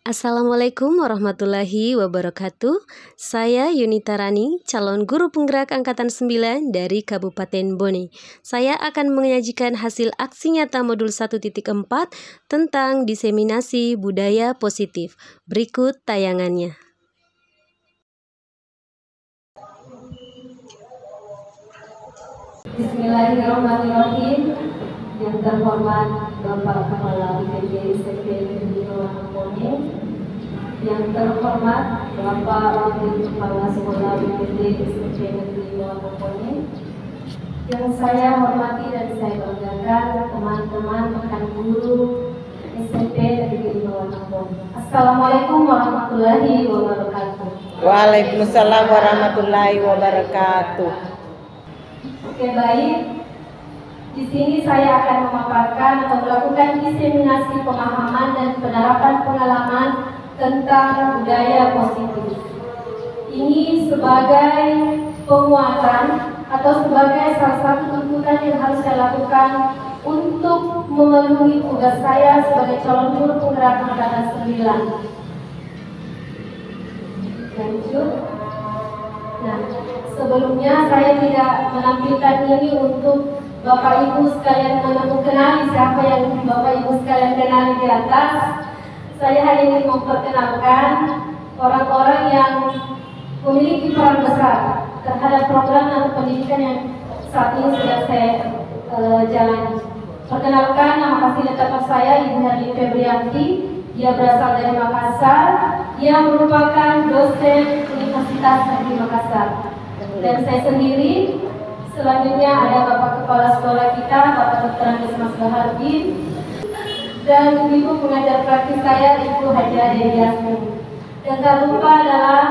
Assalamualaikum warahmatullahi wabarakatuh. Saya Yunita Rani, calon guru penggerak Angkatan 9 dari Kabupaten Bone. Saya akan menyajikan hasil aksi nyata modul 1.4 tentang diseminasi budaya positif. Berikut tayangannya. Bismillahirrahmanirrahim. Yang terhormat Bapak Kepala IPB SMP Negeri Bone, yang terhormat Bapak Wakil Kepala Sekolah IPB SMP Negeri Bone, yang saya hormati dan saya banggakan teman-teman rekan guru SMP Negeri Bone. Assalamualaikum warahmatullahi wabarakatuh. Waalaikumsalam warahmatullahi wabarakatuh. Oke, baik. Di sini saya akan memaparkan atau melakukan diseminasi pemahaman dan penerapan pengalaman tentang budaya positif. Ini sebagai penguatan atau sebagai salah satu tuntutan yang harus saya lakukan untuk memenuhi tugas saya sebagai calon guru penggerak Angkatan 9. Lanjut. Nah, sebelumnya saya tidak menampilkan ini untuk Bapak Ibu sekalian mengenali siapa yang Bapak Ibu sekalian kenali di atas. Saya hanya ingin memperkenalkan orang-orang yang memiliki peran besar terhadap program atau pendidikan yang saat ini sedang saya jalani. Perkenalkan, nama fasilitator saya Ibu Herlin Febrianti. Dia berasal dari Makassar. Dia merupakan dosen Universitas Negeri Makassar. Dan saya sendiri. Selanjutnya ada Bapak Kepala Sekolah kita, Bapak Dr. Andes Mas Bahardin, dan Ibu pengajar praktis saya, Ibu Haja Dewi Yasmin. Dan tak lupa adalah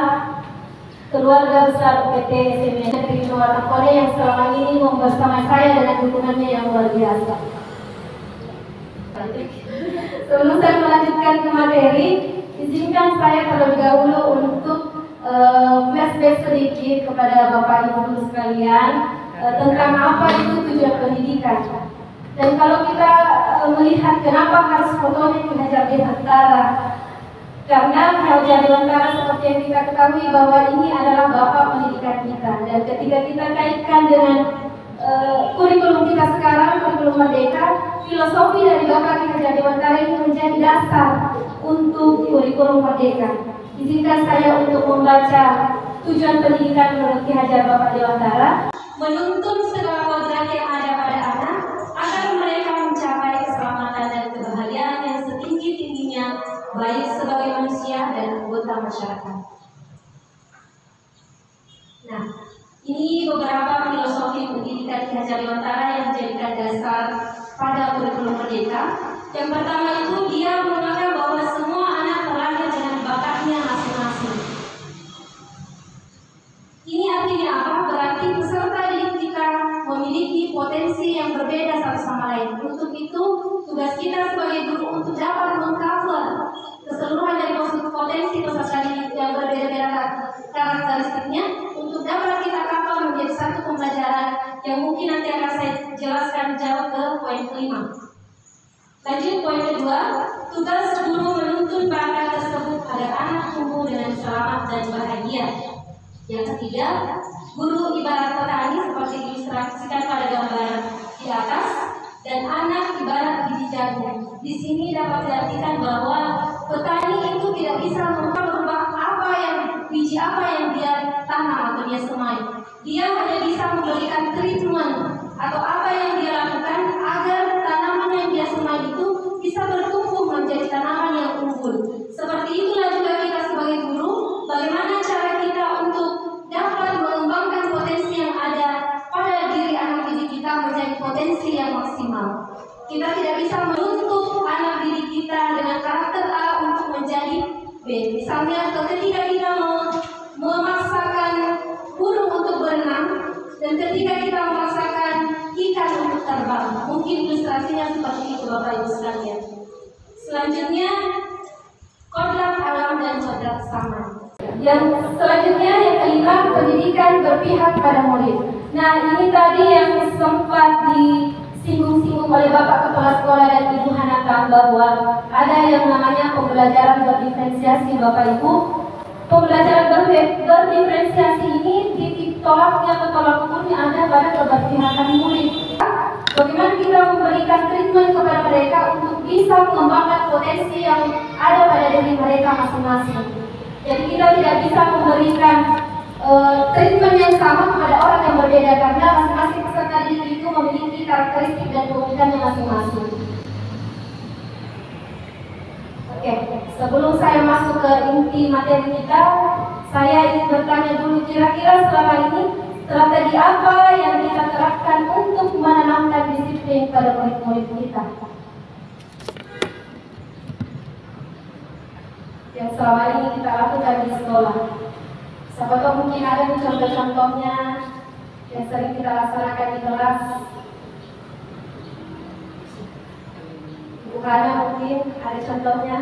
keluarga besar PT SMP Negeri Bone yang selama ini bersama saya dengan dukungannya yang luar biasa. Sebelum saya melanjutkan ke materi, izinkan saya terlebih dahulu untuk flashback sedikit kepada Bapak Ibu sekalian tentang apa itu tujuan pendidikan. Dan kalau kita melihat kenapa harus fotonya Ki Hajar Dewantara, karena Ki Hajar Dewantara seperti yang kita ketahui bahwa ini adalah bapak pendidikan kita. Dan ketika kita kaitkan dengan kurikulum kita sekarang, kurikulum Merdeka, filosofi dari Bapak Ki Hajar Dewantara ini menjadi dasar untuk kurikulum Merdeka. Izinkan saya untuk membaca tujuan pendidikan menurut Ki Hajar Bapak Dewantara. Menuntun segala kodrat yang ada pada anak agar mereka mencapai keselamatan dan kebahagiaan yang setinggi-tingginya, baik sebagai manusia dan anggota masyarakat. Nah, ini beberapa filosofi pendidikan Ki Hajar Dewantara yang dijadikan dasar pada kurikulum Merdeka. Yang pertama itu dia mengatakan bahwa semua anak terlahir dengan bakatnya masing-masing. Ini artinya apa? Berarti peserta didik kita memiliki potensi yang berbeda satu sama lain. Untuk itu, tugas kita sebagai guru untuk dapat mengcover keseluruhan dari potensi peserta didik yang berbeda-beda karakteristiknya, untuk dapat kita cover menjadi satu pembelajaran yang mungkin nanti akan saya jelaskan jauh ke poin kelima. Lanjut poin kedua, tugas guru menuntun bakat tersebut agar anak tumbuh dengan selamat dan bahagia. Yang ketiga, guru ibarat petani seperti diilustrasikan pada gambar di atas, dan anak ibarat biji jagung. Di sini dapat diartikan bahwa petani itu tidak bisa merubah biji apa yang dia tanam atau dia semai. Dia hanya bisa memberikan treatment atau apa yang dia lakukan agar tanaman yang dia semai itu bisa bertumbuh menjadi tanaman yang unggul. Seperti itulah juga kita sebagai guru, bagaimana cara kita untuk dapat mengembangkan potensi yang ada pada diri anak didik kita menjadi potensi yang maksimal. Kita tidak bisa menuntut anak didik kita dengan karakter A untuk menjadi B. Misalnya ketika kita memaksakan burung untuk berenang dan ketika kita memaksakan ikan untuk terbang. Mungkin ilustrasinya seperti itu Bapak Ibu sekalian. Selanjutnya, kodrat alam dan kodrat sama. Yang selanjutnya yang kelima, pendidikan berpihak pada murid. Nah, ini tadi yang sempat disinggung-singgung oleh Bapak Kepala Sekolah dan Ibu Hanata bahwa ada yang namanya pembelajaran berdiferensiasi Bapak Ibu. Pembelajaran berdiferensiasi ini titik tolaknya atau tolak ukurnya ada pada keberpihakan murid. Bagaimana kita memberikan treatment kepada mereka untuk bisa mengembangkan potensi yang ada pada diri mereka masing-masing. Jadi kita tidak bisa memberikan treatment yang sama kepada orang yang berbeda karena masing-masing peserta didik itu memiliki karakteristik dan keunikannya masing-masing. Oke, sebelum saya masuk ke inti materi kita, saya ingin bertanya dulu kira-kira selama ini strategi apa yang kita terapkan untuk menanamkan disiplin pada murid-murid kita yang selama ini kita lakukan di sekolah. Siapa tahu mungkin ada contoh-contohnya yang sering kita laksanakan di kelas. Ibu Hana mungkin ada contohnya.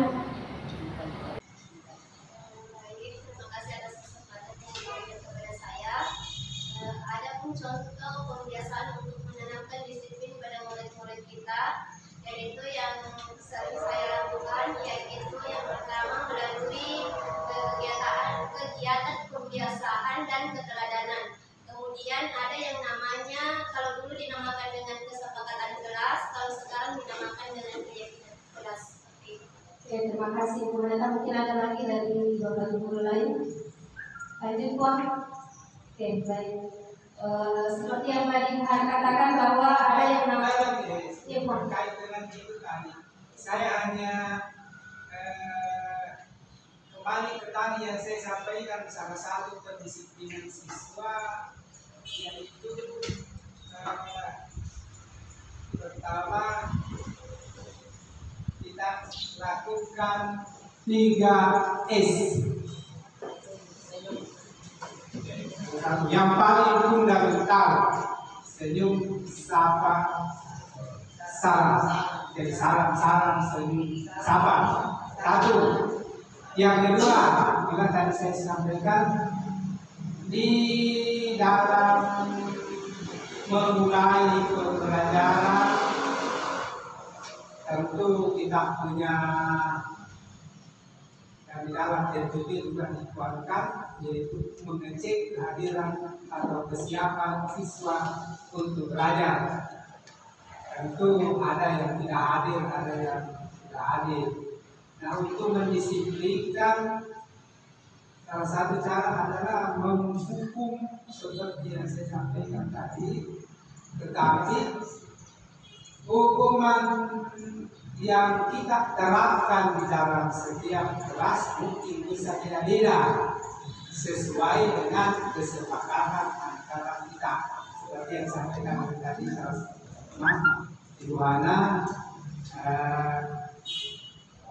Contoh pembiasaan untuk menanamkan disiplin pada murid-murid kita, yaitu yang sering saya lakukan, yaitu yang pertama melalui kegiatan pembiasaan dan keteladanan. Kemudian ada yang namanya, kalau dulu dinamakan dengan kesepakatan kelas, kalau sekarang dinamakan dengan keyakinan kelas. Oke, terima kasih Bu Neta. Mungkin ada lagi dari Bapak Guru lain. Lanjut Bu. Oke, baik. Seperti yang tadi Han katakan bahwa ada yang namanya terkait dengan itu tadi, saya hanya kembali ke tadi yang saya sampaikan, salah satu pendisiplinan siswa yaitu pertama kita lakukan 3S. Yang paling fundamental, senyum, sapa, salam. Jadi salam, senyum, sapa. Satu. Yang kedua, juga tadi saya sampaikan, di dalam memulai pembelajaran tentu kita punya di dalam TPB juga dikuatkan, yaitu mengecek kehadiran atau kesiapan siswa untuk belajar. Tentu ada yang tidak hadir, ada yang tidak hadir. Nah, untuk mendisiplinkan, salah satu cara adalah menghukum seperti yang saya sampaikan tadi. Tetapi hukuman yang kita terapkan di dalam setiap kelas mungkin bisa beda-beda sesuai dengan kesepakatan antara kita. Seperti yang saya sampaikan tadi, teman Ibu Hana,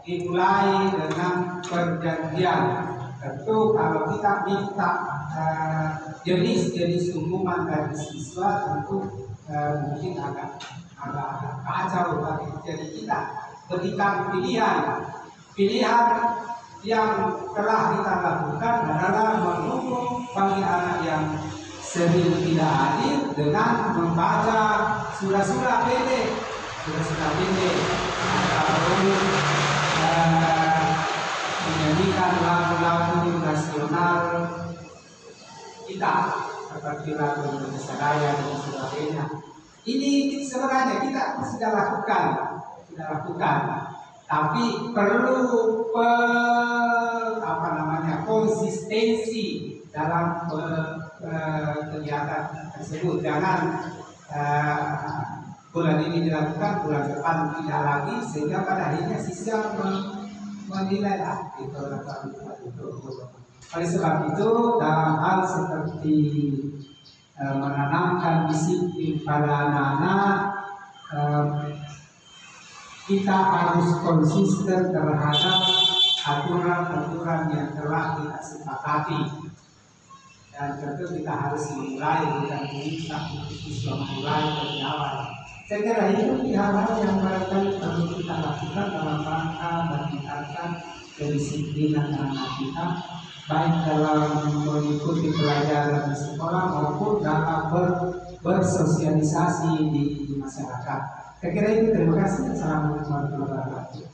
dimulai dengan perjanjian. Tentu kalau kita minta jenis-jenis hukuman dari siswa, tentu mungkin agak kacau. Jadi kita berikan pilihan yang telah kita lakukan adalah menghukum bagi anak yang sering tidak hadir dengan membaca surah-surah pendek, atau menyanyikan lagu-lagu nasional kita seperti lagu Indonesia Raya dan sebagainya. Ini sebenarnya kita sudah lakukan, tapi perlu konsistensi dalam kegiatan tersebut. Jangan bulan ini dilakukan, bulan depan tidak lagi, sehingga pada akhirnya siswa menilai itu. Oleh sebab itu, dalam hal seperti menanamkan disiplin pada anak-anak, kita harus konsisten terhadap aturan-aturan yang telah kita sepakati, dan tentu kita harus memulai, bukan meminta untuk siswa memulai dari awal. Saya kira itu hal-hal yang barangkali perlu kita lakukan dalam rangka meningkatkan kedisiplinan anak kita, baik dalam mengikuti pelajaran di sekolah maupun dalam bersosialisasi di masyarakat. Saya kira itu, terima kasih. Assalamualaikum warahmatullahi wabarakatuh.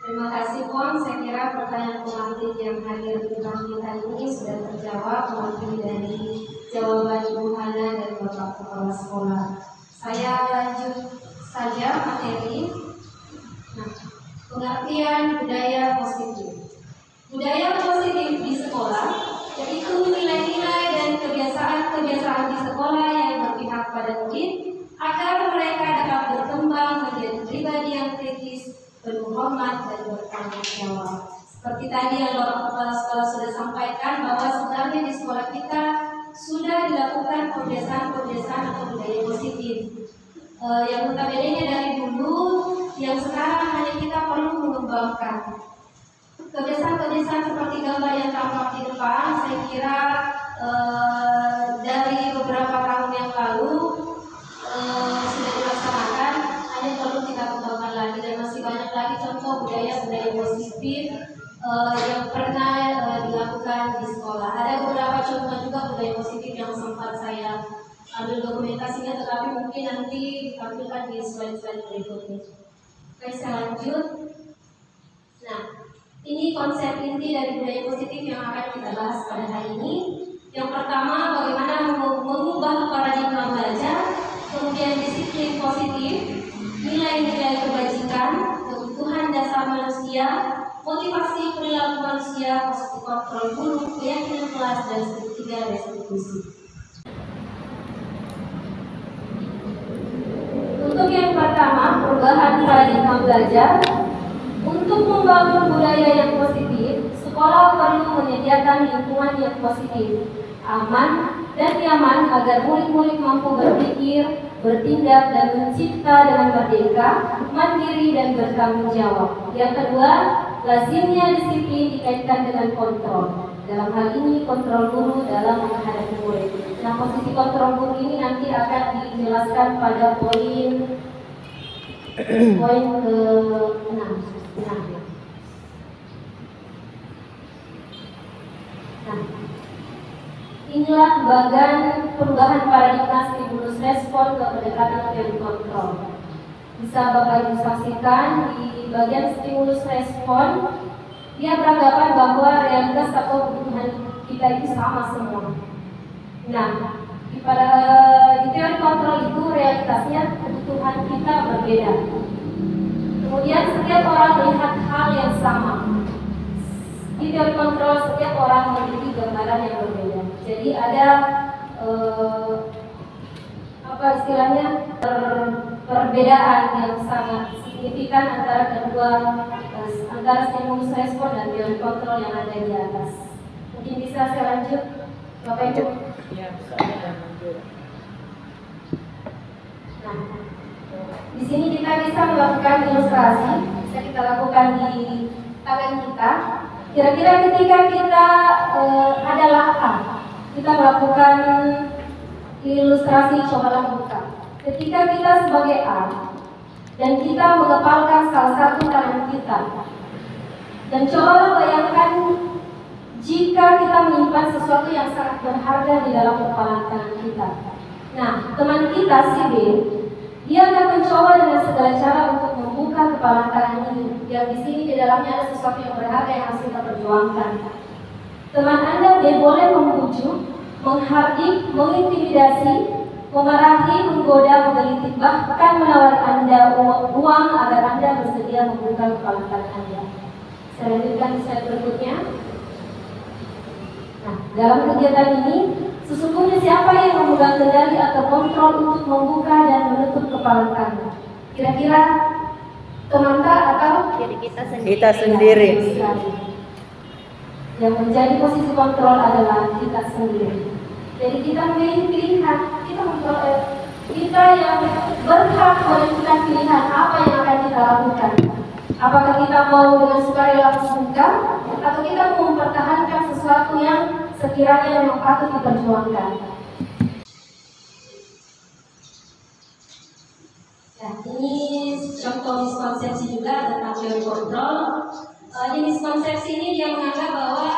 Terima kasih Pon, saya kira pertanyaan pengantin yang hadir di depan kita ini sudah terjawab mewakili dari jawaban Ibu Hana dan Bapak Kepala Sekolah. Saya lanjut saja materi. Nah, pengertian budaya positif. Budaya positif di sekolah yaitu nilai-nilai dan kebiasaan-kebiasaan di sekolah yang berpihak pada murid agar mereka dapat berkembang menjadi pribadi yang kritis, penuh hormat dan bertanggung jawab. Seperti tadi yang Bapak Kepala Sekolah sudah sampaikan bahwa sebenarnya di sekolah kita sudah dilakukan pembiasaan-pembiasaan atau budaya positif. Yang notabene dari dulu, yang sekarang hanya kita perlu mengembangkan. Kebiasaan-kebiasaan seperti gambar yang tampak di depan, saya kira dari beberapa tahun yang lalu sudah dilaksanakan, hanya perlu kita kembangkan lagi dan masih banyak lagi contoh budaya-budaya positif yang pernah dilakukan di sekolah. Ada beberapa contoh juga budaya positif yang sempat saya ambil dokumentasinya, tetapi mungkin nanti ditampilkan di slide-slide berikutnya. Oke, saya lanjut. Nah, ini konsep inti dari budaya positif yang akan kita bahas pada hari ini. Yang pertama, bagaimana mengubah paradigma belajar, kemudian disiplin positif, nilai-nilai kebajikan, kebutuhan dasar manusia, motivasi perilaku manusia, positif kontrol guru, keyakinan kelas, dan ketiga restitusi. Untuk yang pertama, perubahan paradigma belajar. Untuk membangun budaya yang positif, sekolah perlu menyediakan lingkungan yang positif, aman, dan nyaman agar murid-murid mampu berpikir, bertindak, dan mencipta dengan merdeka, mandiri, dan bertanggung jawab. Yang kedua, lazimnya disiplin dikaitkan dengan kontrol. Dalam hal ini, kontrol guru dalam menghadapi murid. Nah, posisi kontrol guru ini nanti akan dijelaskan pada poin ke-6. Nah, inilah bagian perubahan paradigma stimulus respon ke pendekatan teori kontrol. Bisa Bapak Ibu saksikan di bagian stimulus respon, dia beranggapan bahwa realitas atau kebutuhan kita itu sama semua. Nah, di teori kontrol itu realitasnya kebutuhan kita berbeda. Kemudian setiap orang melihat hal yang sama. Di teori kontrol setiap orang memiliki gambaran yang berbeda. Jadi ada perbedaan yang sangat signifikan antara stimulus respon dan teori kontrol yang ada di atas. Mungkin bisa saya lanjut, Bapak Ibu. Ya, saya lanjut. Nah, di sini kita bisa melakukan ilustrasi, bisa kita lakukan di tangan kita. Kira-kira ketika kita adalah A, kita melakukan ilustrasi, cobalah buka. Ketika kita sebagai A dan kita mengepalkan salah satu tangan kita, dan cobalah bayangkan jika kita menyimpan sesuatu yang sangat berharga di dalam kepalan tangan kita. Nah, teman kita si B, dia akan mencoba dengan segala cara untuk membuka kepalan tangan ini. Yang di sini di dalamnya ada sesuatu yang berharga yang harus kita perjuangkan. Teman Anda B boleh membujuk, menghardik, mengintimidasi, memarahi, menggoda, menggelitik, bahkan menawar Anda uang agar Anda bersedia membuka kepalan tangan Anda. Saya lanjutkan di slide berikutnya. Nah, dalam kegiatan ini, sesungguhnya siapa yang memegang kendali atau kontrol untuk membuka dan menutup kepalan tangan? Kira-kira teman atau Kita sendiri. Yang menjadi posisi kontrol adalah kita sendiri. Jadi kita memilih pilihan, kita yang berhak menentukan pilihan apa yang akan kita lakukan. Apakah kita mau dengan sukarela membuka, atau kita mau mempertahankan sesuatu yang sekiranya memang patut diperjuangkan. Nah, ini contoh miskonsepsi juga tentang teori kontrol. Jenis konsepsi ini dia menganggap bahwa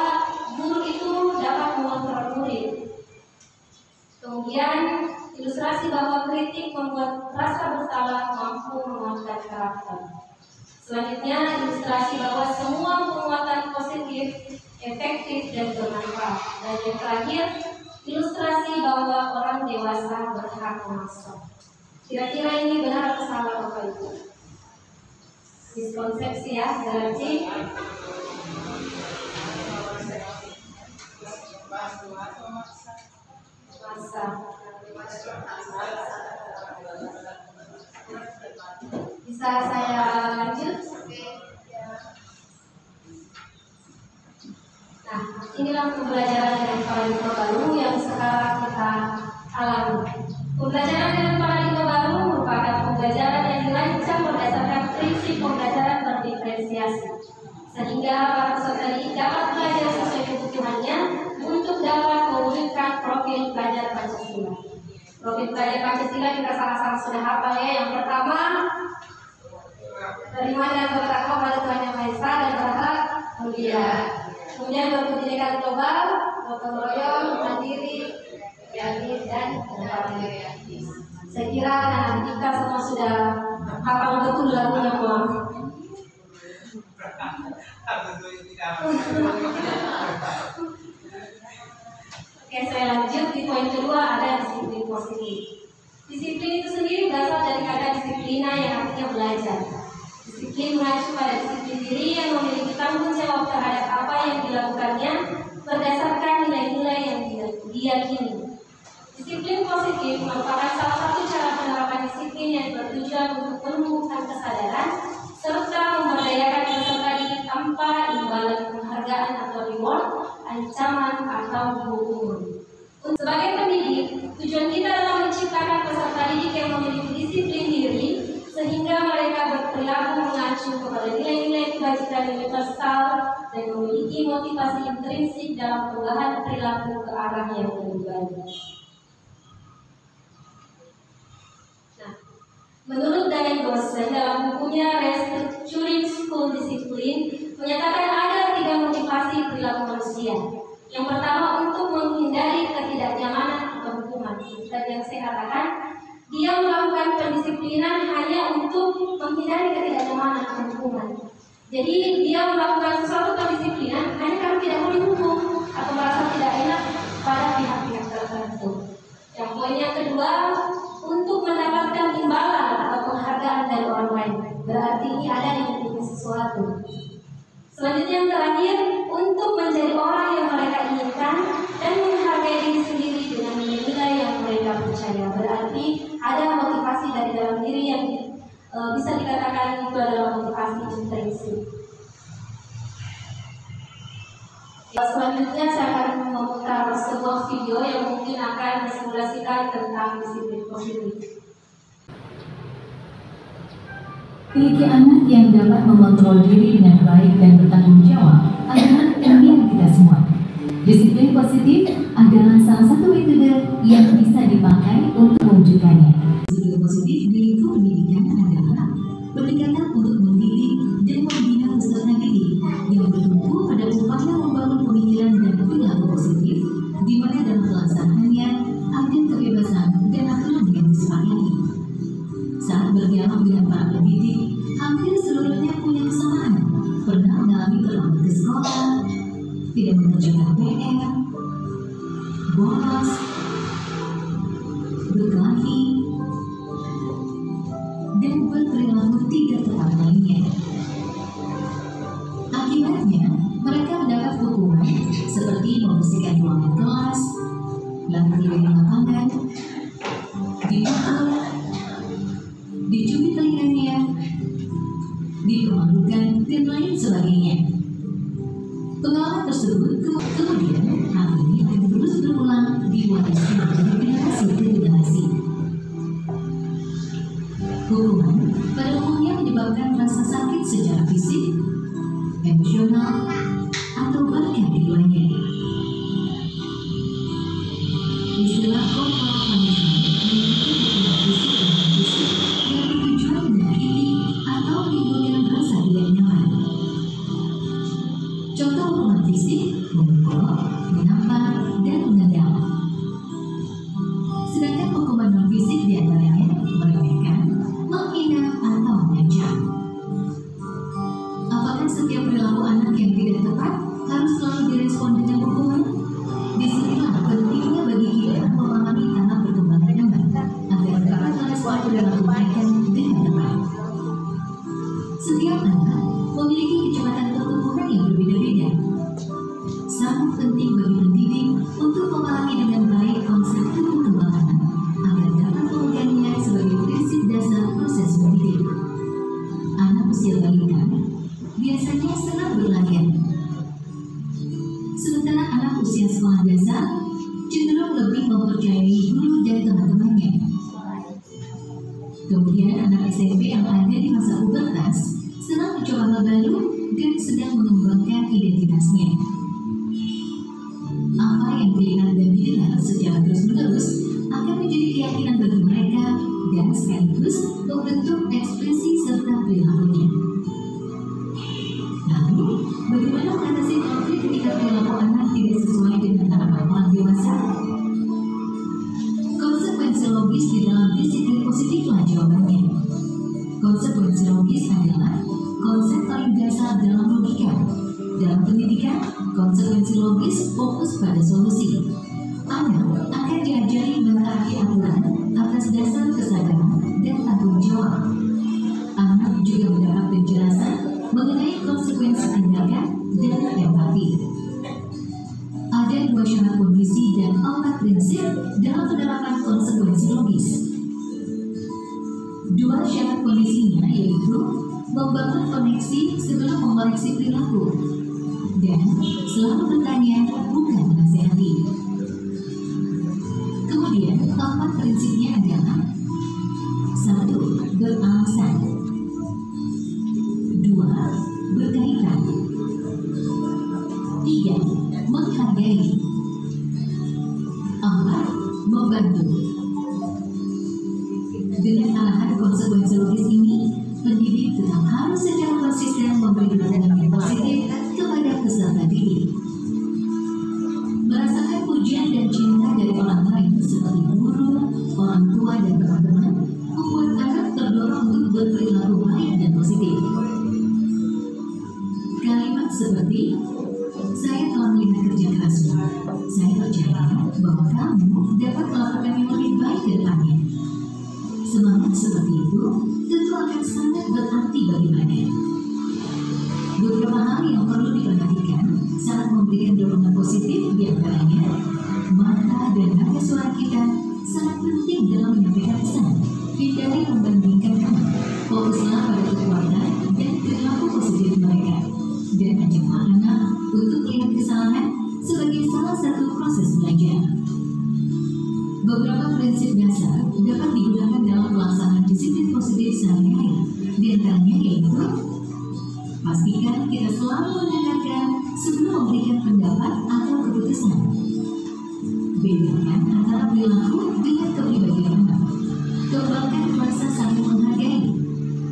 guru itu dapat mengontrol murid. Kemudian ilustrasi bahwa kritik membuat rasa bersalah mampu menguatkan karakter. Selanjutnya ilustrasi bahwa semua penguatan positif, efektif dan bermanfaat. Dan yang terakhir ilustrasi bahwa orang dewasa berhak memaksa. Kira-kira ini benar atau salah Bapak Ibu? Miskonsepsi ya, berarti masa. Bisa saya lanjut? Nah, inilah pembelajaran dengan paradigma baru yang sekarang kita alami. Pembelajaran dengan paradigma baru merupakan pembelajaran yang dirancang berdasarkan prinsip pembelajaran berdiferensiasi, sehingga para peserta didik dapat belajar sesuai kebutuhannya untuk dapat mewujudkan profil pelajar Pancasila. Profil pelajar Pancasila kita sama-sama sudah hafal ya. Yang pertama, beriman dan bertakwa pada Tuhan Yang Maha Esa dan berhak mulia. Kemudian berpendidikan global, gotong royong, mandiri, kreatif dan berpartisipasi. Saya kira kita semua sudah hafal betul lagunya pulang. Oke, saya lanjut di poin kedua, ada disiplin positif. Disiplin itu sendiri berasal dari kata disiplina yang artinya belajar. Disiplin mengacu pada disiplin diri yang memiliki tanggung jawab terhadap apa yang dilakukannya berdasarkan nilai-nilai yang diyakini. Disiplin positif merupakan salah satu cara penerapan disiplin yang bertujuan untuk menumbuhkan kesadaran serta memberdayakan peserta didik tanpa imbalan penghargaan atau reward, ancaman atau hukuman. Sebagai pendidik, tujuan kita adalah menciptakan peserta didik yang memiliki disiplin diri sehingga mereka berperilaku mengacu kepada nilai-nilai kebajikan universal dan memiliki motivasi intrinsik dalam perubahan perilaku ke arah yang lebih baik. Menurut Diane Gosling dalam bukunya Restructuring School Discipline menyatakan ada 3 motivasi perilaku manusia. Yang pertama untuk menghindari ketidaknyamanan atau hukuman. Dan yang saya katakan, dia melakukan pendisiplinan hanya untuk menghindari ketidaknyamanan atau hukuman. Jadi dia melakukan sesuatu pendisiplinan hanya karena tidak mau dihukum atau merasa tidak enak pada pihak-pihak tertentu. Yang poin yang kedua, untuk mendapatkan imbalan atau penghargaan dari orang lain. Berarti ini ada yang memiliki sesuatu. Selanjutnya yang terakhir, untuk menjadi orang yang mereka inginkan dan menghargai diri sendiri dengan nilai yang mereka percaya. Berarti ada motivasi dari dalam diri yang bisa dikatakan itu adalah motivasi intrinsik. Selanjutnya saya akan memutar sebuah video yang mungkin akan mensimulasikan tentang disiplin positif. Memiliki anak yang dapat mengontrol diri dengan baik dan bertanggung jawab adalah impian kita semua. Disiplin positif adalah salah satu metode yang bisa dipakai untuk mewujudkannya. Disiplin positif di lingkup pendidikan adalah pendekatan untuk mendidik dan membina peserta didik yang bertumpu pada upaya membangun pemikiran dan perilaku positif, di mana dalam pelaksanaannya ada kebebasan dan aturan yang disepakati. Saat berdialog dengan para pendidik, hampir seluruhnya punya kesamaan. Pernah mengalami terlambat ke sekolah, tidak mengerjakan PR, bolos, berkelahi, dan berperilaku tidak tepat lainnya. Akibatnya, mereka mendapat hukuman seperti membersihkan ruangan kelas, lalu di lapangan, dipukul, dicubit telinganya, dipermalukan, dan lain sebagainya. Pengalaman tersebut kemudian hal ini akan terus berulang diwariskan dari generasi ke generasi. Hukuman pada umumnya menyebabkan rasa sakit secara fisik, emosional, atau bahkan keduanya. Istilah corporal punishment memiliki hukuman fisik dan non-fisik yang bertujuan menyakiti atau menimbulkan rasa tidak nyaman. Kemudian anak SMP yang ada di masa pubertas sedang mencoba hal baru dan sedang mengembangkan identitasnya. Apa yang dilihat dan didengar secara terus-menerus akan menjadi keyakinan bagi mereka dan sekaligus membentuk ekspresi serta perilakunya. Lalu, bagaimana mengatasi konflik ketika perilaku anak tidak sesuai dengan harapan orang dewasa? Konsekuensi logis di dalam disiplin positiflah jawabannya. Konsekuensi logis adalah konsep paling dasar dalam logika. Dalam pendidikan, konsekuensi logis fokus pada solusi. Anak akan diajari menaati aturan atas dasar kesadaran dan tanggung jawab. Anak juga mendapat penjelasan mengenai konsekuensi tindakan dan empati. Ada 2 syarat kondisi dan 4 prinsip dalam penerapan konsekuensi logis. 2 syarat kondisinya yaitu membangun koneksi sebelum mengoreksi perilaku dan selalu bertanya bukan menasehati. Kemudian 4 prinsipnya adalah 1. Beralasan, 2. Berkaitan, 3. Menghargai, 4. Membantu. Dengan arahan konsekuensi logis ini, pendidik tetap harus secara konsisten memberi dukungan yang positif kepada peserta didik. Merasakan pujian dan cinta dari orang lain seperti guru, orang tua, dan teman-teman membuat anak terdorong untuk berperilaku baik dan positif. Kalimat seperti, "Saya telah melihat kerja kerasmu. Saya percaya bahwa kamu dapat melakukan yang lebih baik ke depannya." Semangat seperti itu tentu akan sangat berarti bagi mereka. Beberapa hal yang perlu diperhatikan saat memberikan dorongan positif diantaranya, mata dan nada suara kita sangat penting dalam menyampaikan pesan. Hindari membandingkan anak, fokuslah pada kekuatan dan perilaku positif mereka, dan ajaklah anak untuk melihat kesalahan sebagai salah satu proses belajar. Beberapa prinsip dasar dapat digunakan dalam pelaksanaan disiplin positif sehari-hari. Di antaranya yaitu, pastikan kita selalu mendengarkan sebelum memberikan pendapat atau keputusan. Bedakan antara perilaku dengan kepribadian anak. Kembangkan rasa saling menghargai.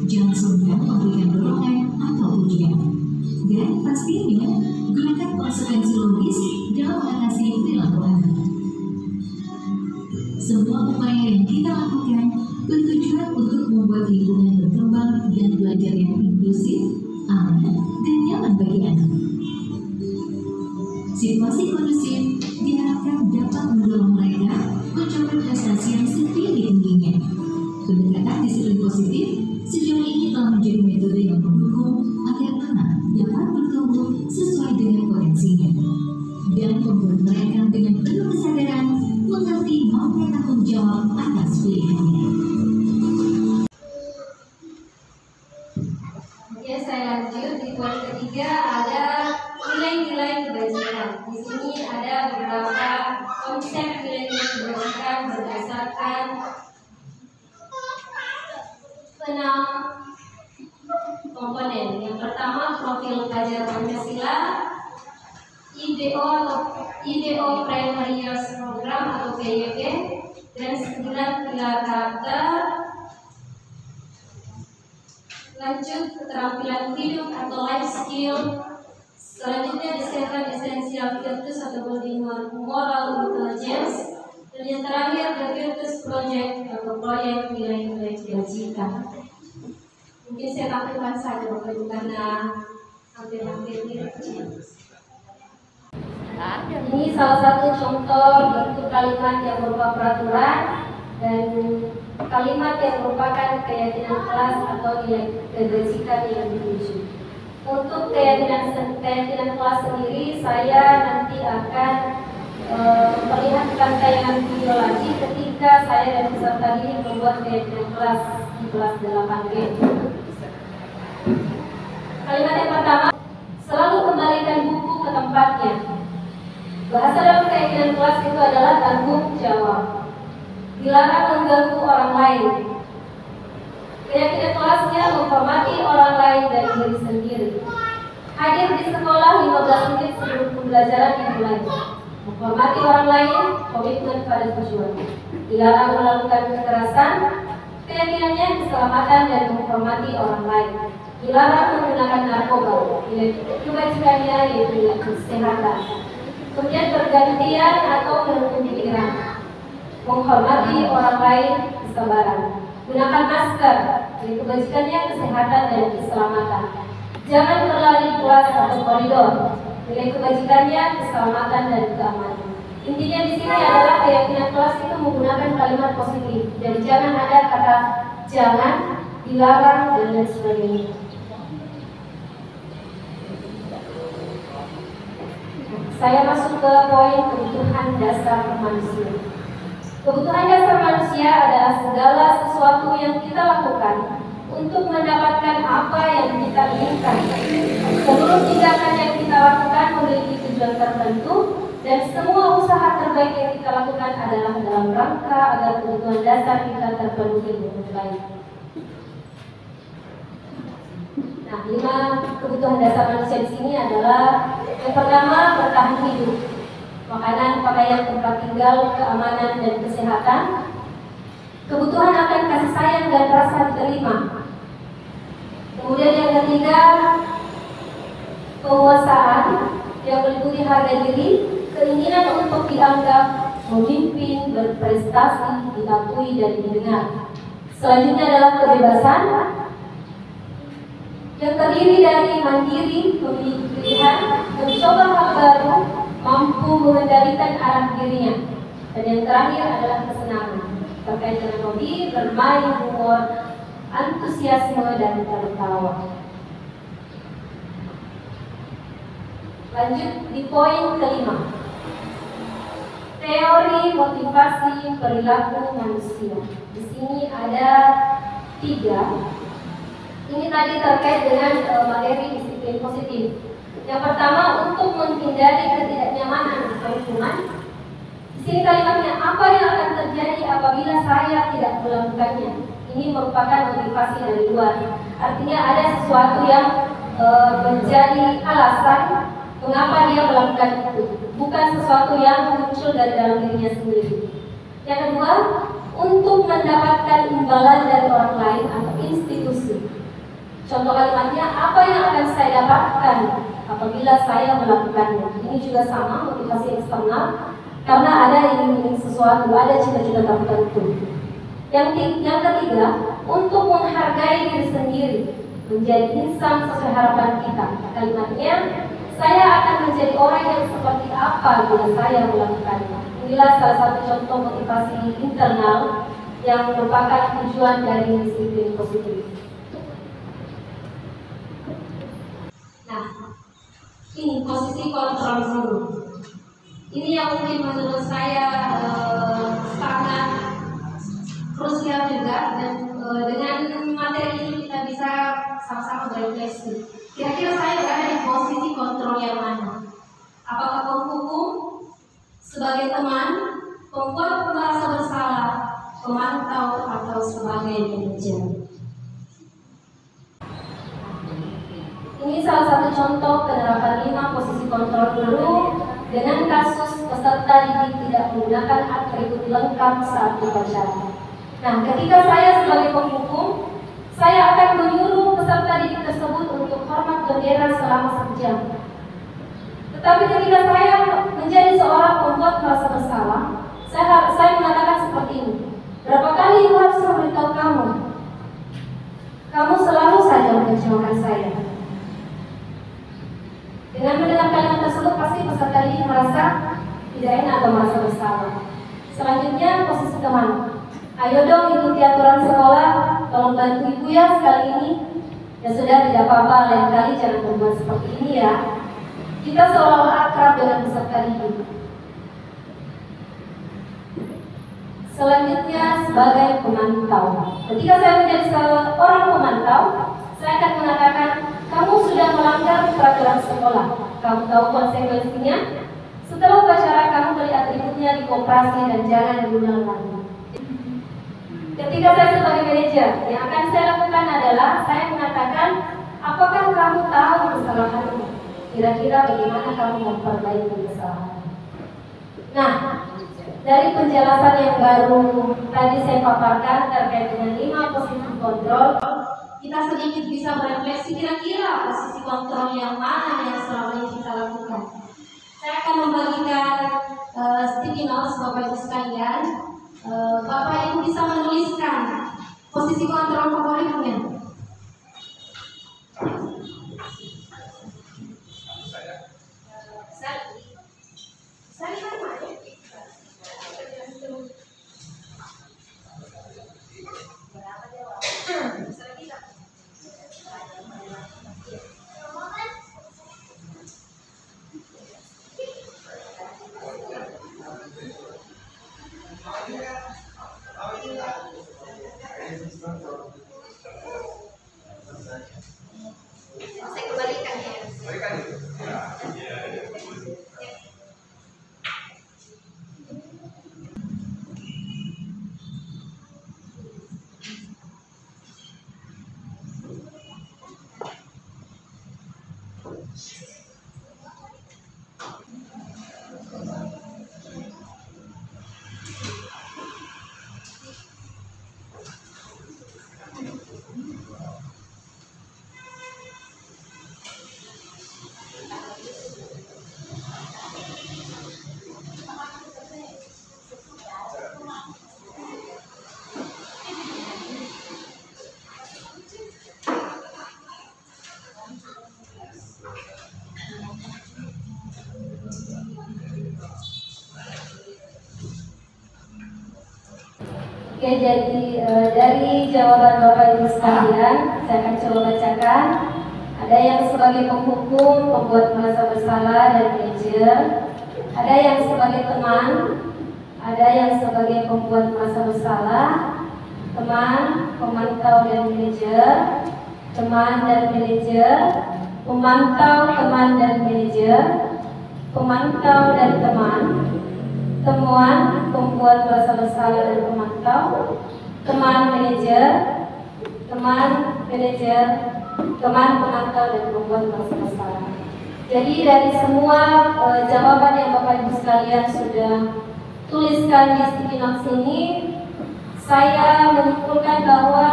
Jangan sungkan memberikan dorongan atau pujian. Dan pastinya, gunakan konsekuensi logis dalam mengatasi perilaku anak. Semua upaya yang kita lakukan bertujuan untuk membuat lingkungan berkembang dan belajar yang inklusif, aman, dan nyaman bagi anak. Situasi kondusif diharapkan dapat mendorong mereka mencapai prestasi yang setinggi-tingginya. Pendekatan disiplin positif sejauh ini telah menjadi metode yang mendukung agar anak dapat bertumbuh sesuai dengan potensinya dan membuat mereka dengan penuh kesadaran mengerti mau bertanggung jawab atas pilihannya. Oke, saya lanjut di poin ketiga ada nilai-nilai kebajikan. Di sini ada beberapa konsep nilai-nilai kebajikan berdasarkan 6 komponen. Yang pertama profil pelajar Pancasila, IDO Primary Years Program atau PYP, dan 9 pilar karakter. Lanjut keterampilan hidup atau life skill. Selanjutnya the 7 essential virtues atau body moral intelligence. Dan yang terakhir the virtues project atau proyek nilai-nilai kebajikan. Mungkin saya tampilkan saja Bapak Ibu karena hampir-hampir mirip. Ini salah satu contoh bentuk kalimat yang berupa peraturan dan kalimat yang merupakan keyakinan kelas atau nilai kebajikan yang dituju. Untuk keyakinan kelas sendiri, saya nanti akan memperlihatkan tayangan video lagi ketika saya dan peserta didik membuat keyakinan kelas di kelas 8B. Kalimat yang pertama, selalu kembalikan buku ke tempatnya. Bahasa dalam keyakinan kelas itu adalah tanggung jawab. Dilarang mengganggu orang lain. Keyakinan kelasnya menghormati orang lain dan diri sendiri. Hadir di sekolah 15 menit sebelum pembelajaran dimulai. Menghormati orang lain, komitmen pada tujuan. Dilarang melakukan kekerasan. Keyakinannya keselamatan dan menghormati orang lain. Dilarang menggunakan narkoba. Kewajibannya yaitu kesehatan. Kemudian bergantian atau menutup pikiran. Menghormati orang lain, kesabaran. Gunakan masker. Kewajibannya kesehatan dan keselamatan. Jangan berlari di kelas atau koridor. Nilai kebajikannya keselamatan dan keamanan. Intinya di sini adalah keyakinan kelas itu menggunakan kalimat positif dan jangan ada kata jangan, dilarang dan lain sebagainya. Saya masuk ke poin kebutuhan dasar manusia. Kebutuhan dasar manusia adalah segala sesuatu yang kita lakukan untuk mendapatkan apa yang kita inginkan. Seluruh tindakan yang kita lakukan memiliki tujuan tertentu dan semua usaha terbaik yang kita lakukan adalah dalam rangka agar kebutuhan dasar kita terpenuhi dengan baik. Nah, 5 kebutuhan dasar manusia di sini adalah yang pertama, bertahan hidup. Makanan, pakaian, tempat tinggal, keamanan dan kesehatan. Kebutuhan akan kasih sayang dan rasa diterima. Kemudian yang ketiga, penguasaan yang meliputi harga diri, keinginan untuk dianggap, memimpin, berprestasi, diakui dan didengar. Selanjutnya adalah kebebasan yang terdiri dari mandiri, memiliki pilihan, mencoba hal baru, mampu mengendalikan arah dirinya. Dan yang terakhir adalah kesenangan terkait dengan hobi, bermain, humor, antusiasme dan tertawa. Lanjut di poin kelima. Teori motivasi perilaku manusia. Di sini ada 3. Ini tadi terkait dengan materi disiplin positif. Yang pertama, untuk menghindari ketidaknyamanan atau lingkungan. Di sini kalimatnya, apa yang akan terjadi apabila saya tidak melakukannya? Ini merupakan motivasi dari luar. Artinya ada sesuatu yang menjadi alasan mengapa dia melakukan itu, bukan sesuatu yang muncul dari dalam dirinya sendiri. Yang kedua, untuk mendapatkan imbalan dari orang lain atau institusi. Contoh kalimatnya, apa yang akan saya dapatkan apabila saya melakukannya? Ini juga sama, motivasi eksternal, karena ada ingin sesuatu, ada cita-cita tertentu. Yang ketiga, untuk menghargai diri sendiri, menjadi insan sesuai harapan kita. Kalimatnya, saya akan menjadi orang yang seperti apa bila saya melakukannya. Inilah salah satu contoh motivasi internal yang merupakan tujuan dari disiplin positif. Nah, ini posisi kontrol dulu. Ini yang mungkin menurut saya sangat krusial juga, dan dengan materi ini kita bisa sama-sama berefleksi. Kira-kira saya berada di posisi kontrol yang mana? Apakah penghukum, sebagai teman, pembuat merasa bersalah, pemantau, atau sebagai manajer? Ini salah satu contoh penerapan 5 posisi kontrol dulu dengan kasus peserta didik tidak menggunakan atribut lengkap saat upacara. Nah, ketika saya sebagai penghukum, saya akan menyuruh peserta didik tersebut untuk hormat bendera selama 1 jam. Tetapi ketika saya menjadi seorang pembuat merasa bersalah, saya mengatakan seperti ini. Berapa kali aku harus memberitahu kamu? Kamu selalu saja mengecewakan saya. Dengan mendengar kalimat tersebut, pasti peserta didik merasa tidak enak atau merasa bersalah. Selanjutnya, posisi teman. Ayo dong ikuti aturan sekolah, tolong bantu ibu ya sekali ini. Ya sudah, tidak apa-apa, lain kali jangan berbuat seperti ini ya. Kita seolah-olah akrab dengan peserta didik. Selanjutnya, sebagai pemantau. Ketika saya menjadi seorang pemantau, saya akan mengatakan, kamu sudah melanggar peraturan sekolah. Kamu tahu konsekuensinya? Setelah upacara, kamu beri atributnya di koperasi dan jangan diulang lagi. Ketika saya sebagai manajer, yang akan saya lakukan adalah saya mengatakan, apakah kamu tahu kesalahanmu? Kira-kira bagaimana kamu memperbaiki kesalahan? Nah, dari penjelasan yang baru tadi saya paparkan terkait dengan 5 posisi kontrol, kita sedikit bisa merefleksi kira-kira posisi kontrol yang mana yang selama ini kita lakukan. Saya akan membagikan sticky notes Bapak Ibu sekalian. Bapak Ibu bisa menuliskan posisi kontrol favoritnya. Saya kembalikan ya. Oke, jadi dari jawaban Bapak Ibu sekalian, saya akan coba bacakan. Ada yang sebagai penghukum, pembuat merasa bersalah dan manajer. Ada yang sebagai teman. Ada yang sebagai pembuat merasa bersalah, teman, pemantau dan manajer, teman dan manajer, pemantau, teman dan manajer, pemantau dan teman, temuan, pembuat merasa bersalah dan pemantau, teman manajer, teman manajer, teman pemantau dan pembuat merasa bersalah. Jadi dari semua jawaban yang Bapak Ibu sekalian sudah tuliskan di sticky notes ini, saya menyimpulkan bahwa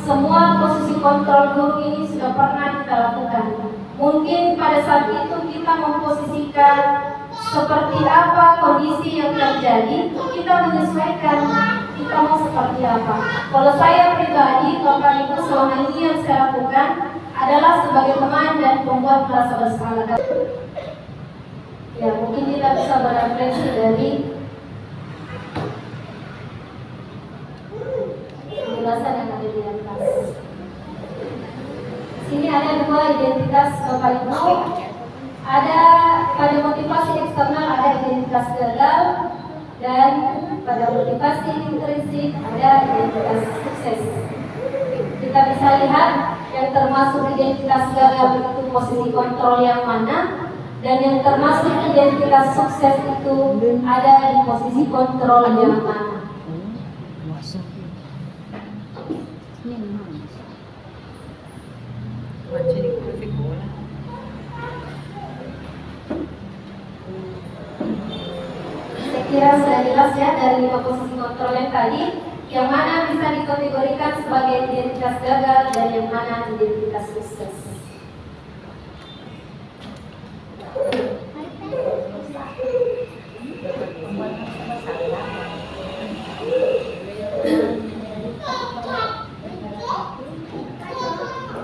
semua posisi kontrol guru ini sudah pernah kita lakukan. Mungkin pada saat itu kita memposisikan seperti apa kondisi yang terjadi, kita menyesuaikan kita mau seperti apa. Kalau saya pribadi, Bapak Ibu selama ini yang saya lakukan adalah sebagai teman dan pembuat merasa bersalah. Ya, mungkin kita bisa berefleksi dari penjelasan yang ada di atas. Di sini ada 2 identitas Bapak Ibu. Ada pada motivasi eksternal ada identitas gagal, dan pada motivasi intrinsik ada identitas sukses. Kita bisa lihat yang termasuk identitas gagal itu posisi kontrol yang mana, dan yang termasuk identitas sukses itu ada di posisi kontrol yang mana. Saya kira sudah jelas ya dari 5 posisi kontrol yang tadi, yang mana bisa dikategorikan sebagai identitas gagal dan yang mana identitas sukses.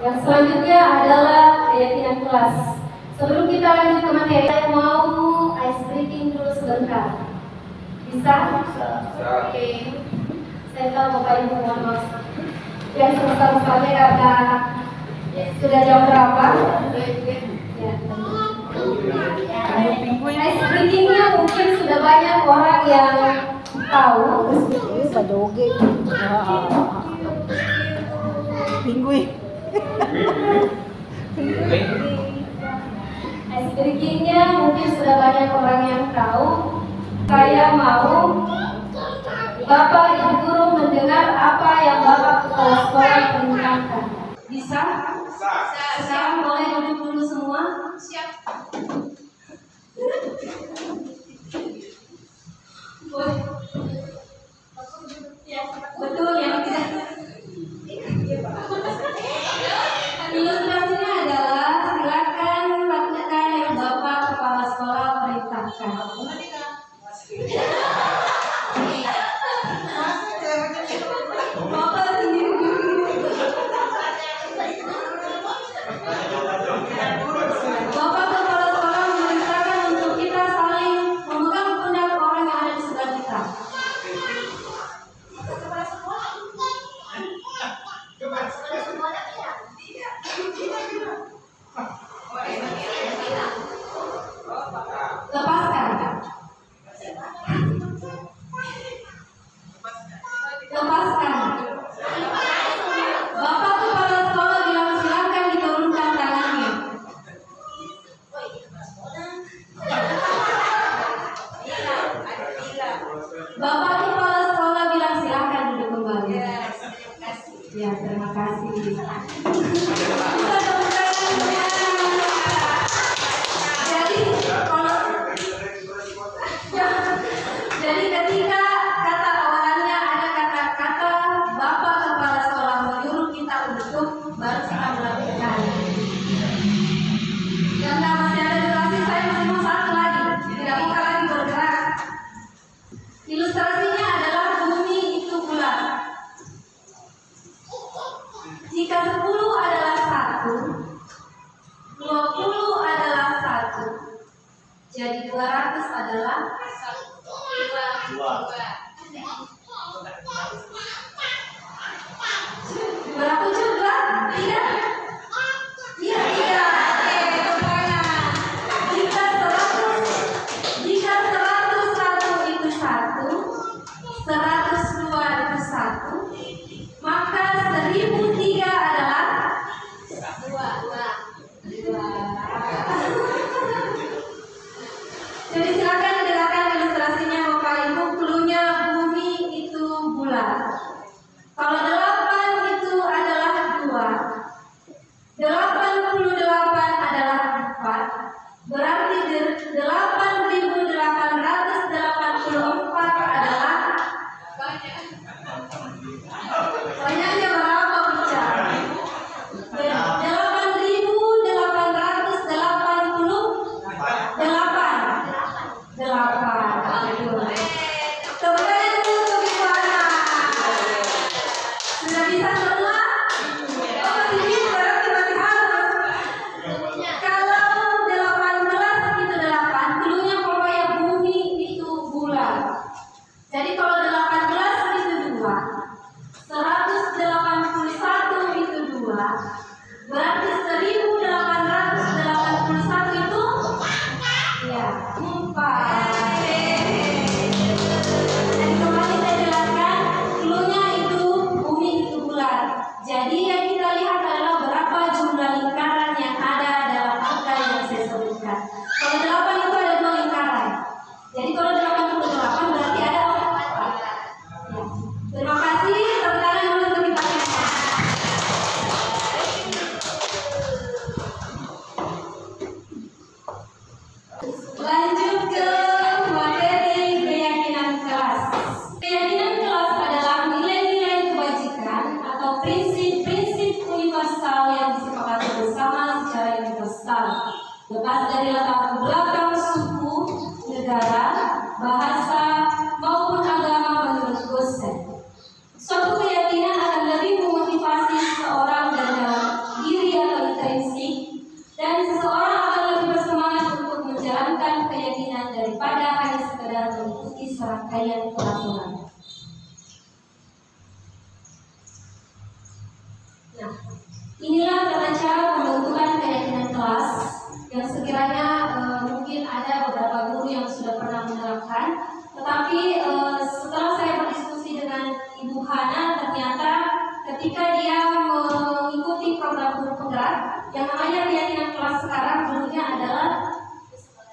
Yang selanjutnya adalah keyakinan kelas. Sebelum kita lanjut ke materi, saya mau ice breaking dulu sebentar. Bisa? Oke. Saya tahu Bapak Ibu mohon maaf. Yang sebesar-besarnya karena sudah jam berapa? Ya. Ice breakingnya mungkin sudah banyak orang yang tahu. Ice breakingnya mungkin sudah banyak orang yang tahu. Saya mau Bapak Ibu guru mendengar apa yang Bapak Kepala Sekolah perintahkan. Bisa? Sekarang boleh duduk dulu semua. Siap. Betul ya. Ilustrasinya adalah silakan lakukan yang Bapak Kepala Sekolah perintahkan. Bapak sendiri dulu. Bapak Kepala Sekolah memerintahkan untuk kita saling memegang pundak orang yang ada di sebelah kita. Lepaskan. Lepaskan. Bapak Kepala Sekolah bilang silakan diturunkan tangannya. Bapak Kepala Sekolah bilang silakan duduk kembali. Ya, terima kasih. Jadi ketika kata awalannya ada kata-kata Bapak Kepala Sekolah menyuruh kita untuk baru kita melakukan. Karena masih ada durasi, saya masih mau satu lagi, tidak bisa lagi bergerak. Ilustrasinya adalah bumi itu bulat. Jika 10 adalah 1, 20 adalah 1, jadi 200 adalah 2. Berapa juga? Tidak? Iya, tidak. Pokoknya jika 101 itu 1, 102 itu 1, maka 1003 adalah 2. Jadi silakan didengarkan ilustrasinya Bapak Ibu. Cluenya bumi itu bulat. Kalau 8 itu adalah 2, 88 adalah 4, berarti 8.884 adalah banyaknya berapa bicara?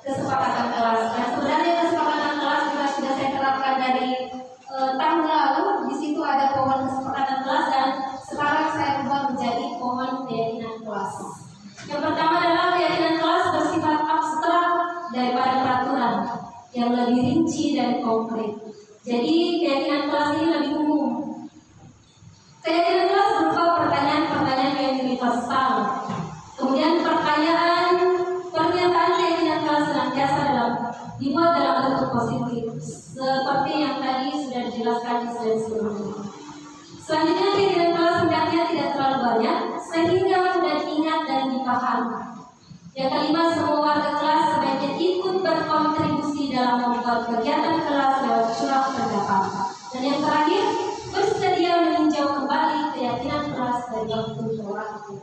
'Kesepakatan kelas'. Nah, sebenarnya kesepakatan kelas juga sudah saya terapkan dari tahun keyakinan kelas ini lebih umum. Keyakinan kelas berupa pertanyaan-pertanyaan yang universal. Kemudian pernyataan keyakinan kelas senantiasa dibuat dalam bentuk positif, seperti yang tadi sudah dijelaskan di slide sebelumnya. Selanjutnya, keyakinan kelas hendaknya tidak terlalu banyak, sehingga mudah diingat dan dipahami. Yang kelima, semua warga kelas sebaiknya ikut berkontribusi dalam membuat kegiatan kelas lewat surat pendapat. Dan yang terakhir, bersedia meninjau kembali keyakinan kelas dari waktu ke waktu.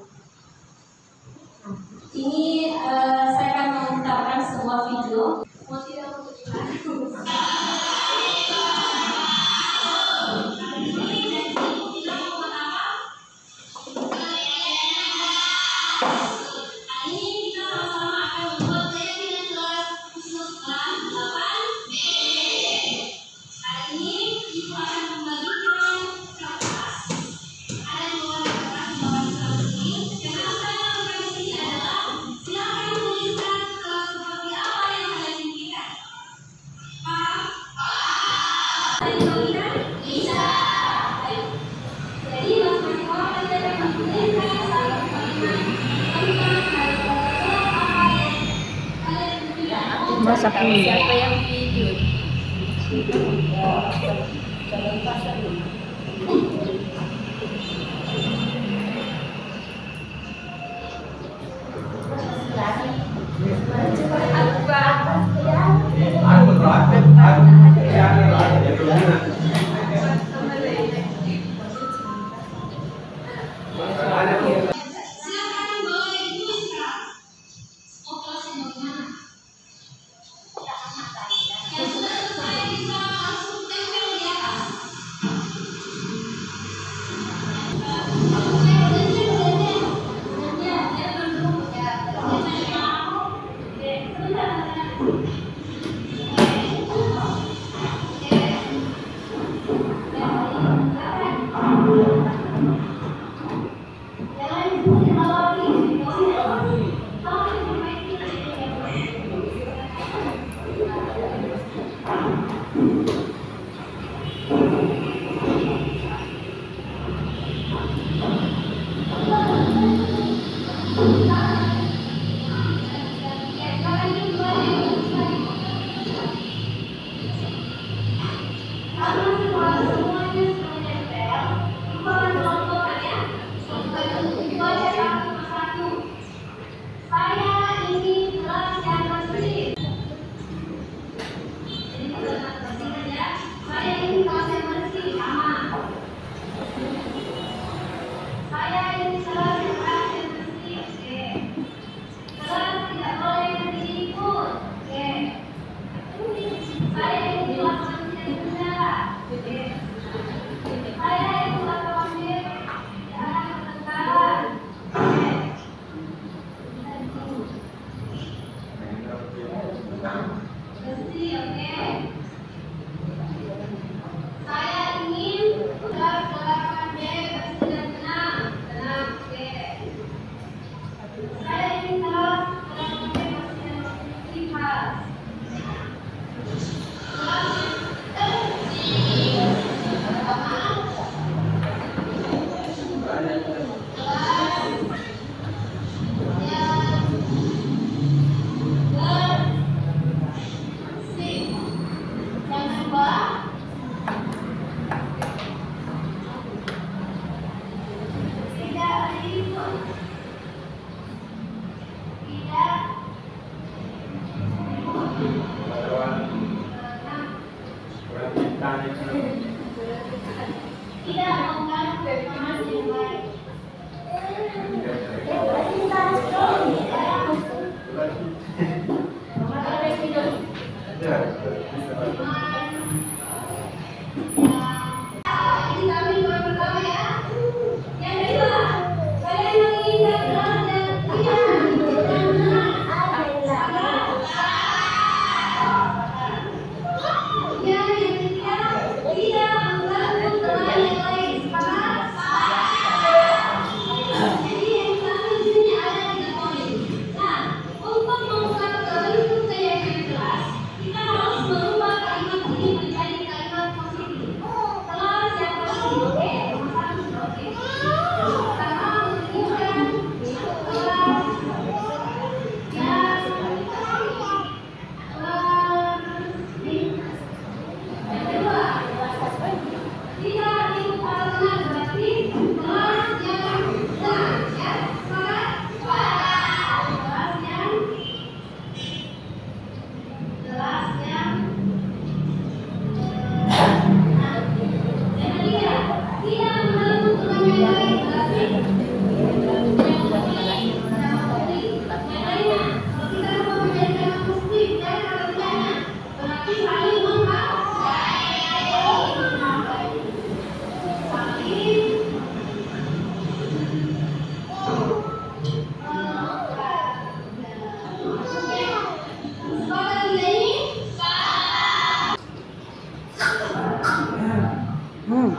Ini saya akan memutarkan sebuah video. Masak ini. Siapa yang video? Untuk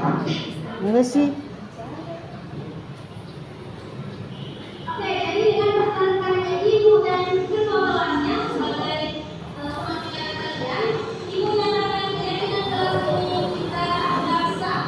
Enggak sih. Oke, jadi dengan pertanyaan ibu dan kenawalannya sebagai pemakai kalian, ibu menyatakan keyakinan kelas umum kita adalah sah.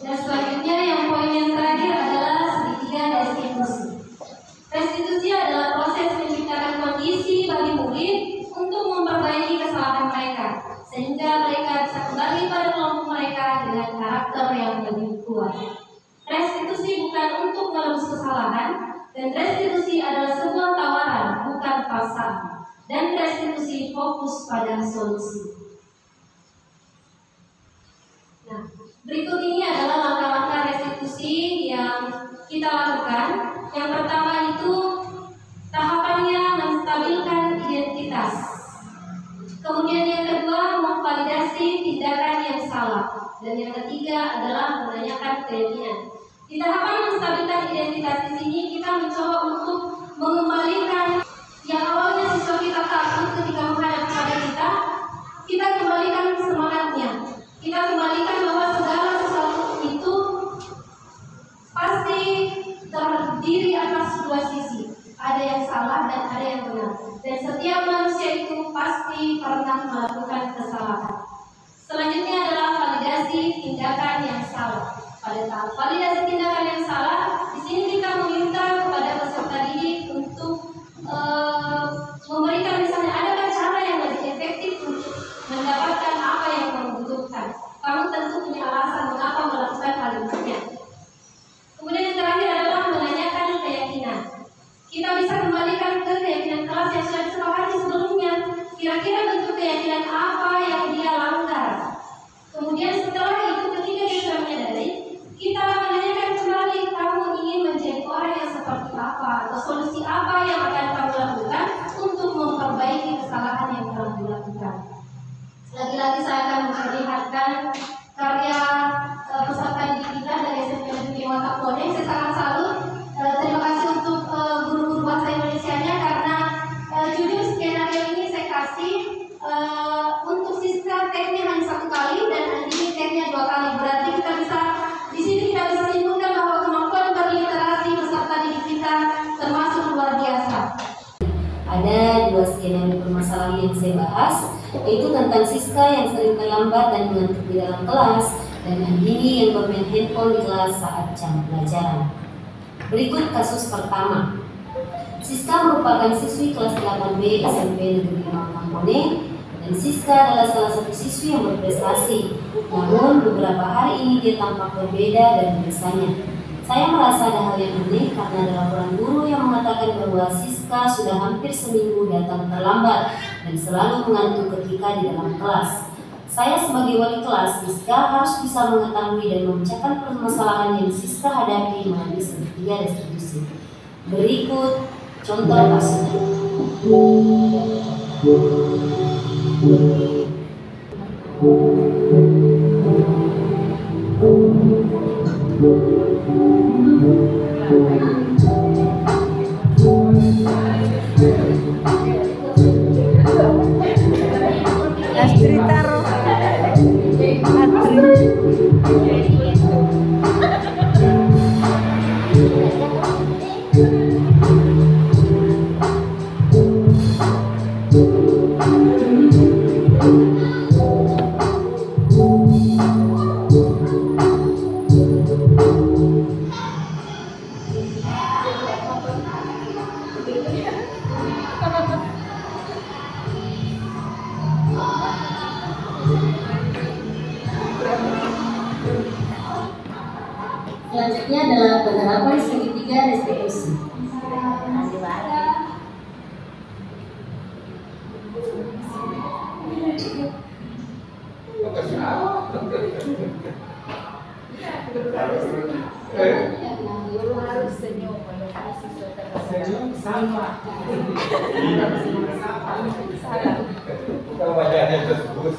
Dan selanjutnya yang poin yang terakhir adalah segitiga restitusi. Restitusi adalah proses menciptakan kondisi bagi murid untuk memperbaiki kesalahan mereka, sehingga mereka bisa kembali pada kelompok mereka dengan karakter yang lebih kuat. Restitusi bukan untuk menebus kesalahan, dan restitusi adalah sebuah tawaran, bukan paksaan. Dan restitusi fokus pada solusi. Nah, berikut ini adalah langkah-langkah restitusi yang kita lakukan. Yang pertama itu tahapannya menstabilkan identitas. Kemudian yang kedua memvalidasi tindakan yang salah. Dan yang ketiga adalah menanyakan keyakinan. Di tahapan menstabilkan identitas di sini kita mencoba untuk mengembalikan yang awalnya siswa kita takut ketika menghadap kepada kita kembalikan semangatnya. Kita kembalikan bahwa segala sesuatu itu pasti terdiri atas dua sisi. Ada yang salah dan ada yang benar. Dan setiap manusia itu pasti pernah melakukan kesalahan. Selanjutnya adalah validasi tindakan yang salah. Pada tahap validasi tindakan yang salah, di sini kita meminta kepada peserta didik untuk memberikan misalnya adakah cara yang lebih efektif untuk mendapatkan apa yang kamu butuhkan. Kamu tentu punya alasan mengapa melakukan hal ini. Kemudian yang terakhir adalah menanyakan keyakinan. Kita bisa kembalikan ke keyakinan kelas yang sudah disepakati sebelumnya. Kira-kira bentuk keyakinan apa yang dia langgar. Kemudian setelah itu ketika dia sudah menyadari, kita menanyakan kembali, kamu ingin menjadi orang yang seperti apa atau solusi apa yang akan kamu lakukan untuk memperbaiki kesalahan yang telah dilakukan. Lagi-lagi saya akan memperlihatkan karya peserta didik kita dari SMP Negeri Wakapone. Saya sangat salut. Terima kasih untuk guru-guru bahasa Indonesianya karena jujur skenario ini saya kasih untuk Siska tag-nya hanya 1 kali dan Andini tag-nya 2 kali. Berarti kita bisa di sini kita bisa simpulkan bahwa kemampuan berliterasi peserta didik kita termasuk luar biasa. Ada 2 skenario permasalahan yang saya bahas, yaitu tentang Siska yang sering terlambat dan mengantuk di dalam kelas, dan Andini yang bermain handphone di kelas saat jam pelajaran. Berikut kasus pertama. Siska merupakan siswi kelas 8B SMP Negeri Wakapone, dan Siska adalah salah satu siswi yang berprestasi. Namun beberapa hari ini dia tampak berbeda dari biasanya. Saya merasa ada hal yang aneh karena ada laporan guru yang mengatakan bahwa Siska sudah hampir seminggu datang terlambat dan selalu mengantuk ketika di dalam kelas. Saya sebagai wali kelas, Siska harus bisa mengetahui dan memecahkan permasalahan yang Siska hadapi melalui segitiga restitusi. Berikut contoh kasusnya. Astri taruh. Selanjutnya adalah penerapan segitiga restitusi. Guru harus senyum melukai siswa terhadap Senyum sama. Kalau wajahnya terus.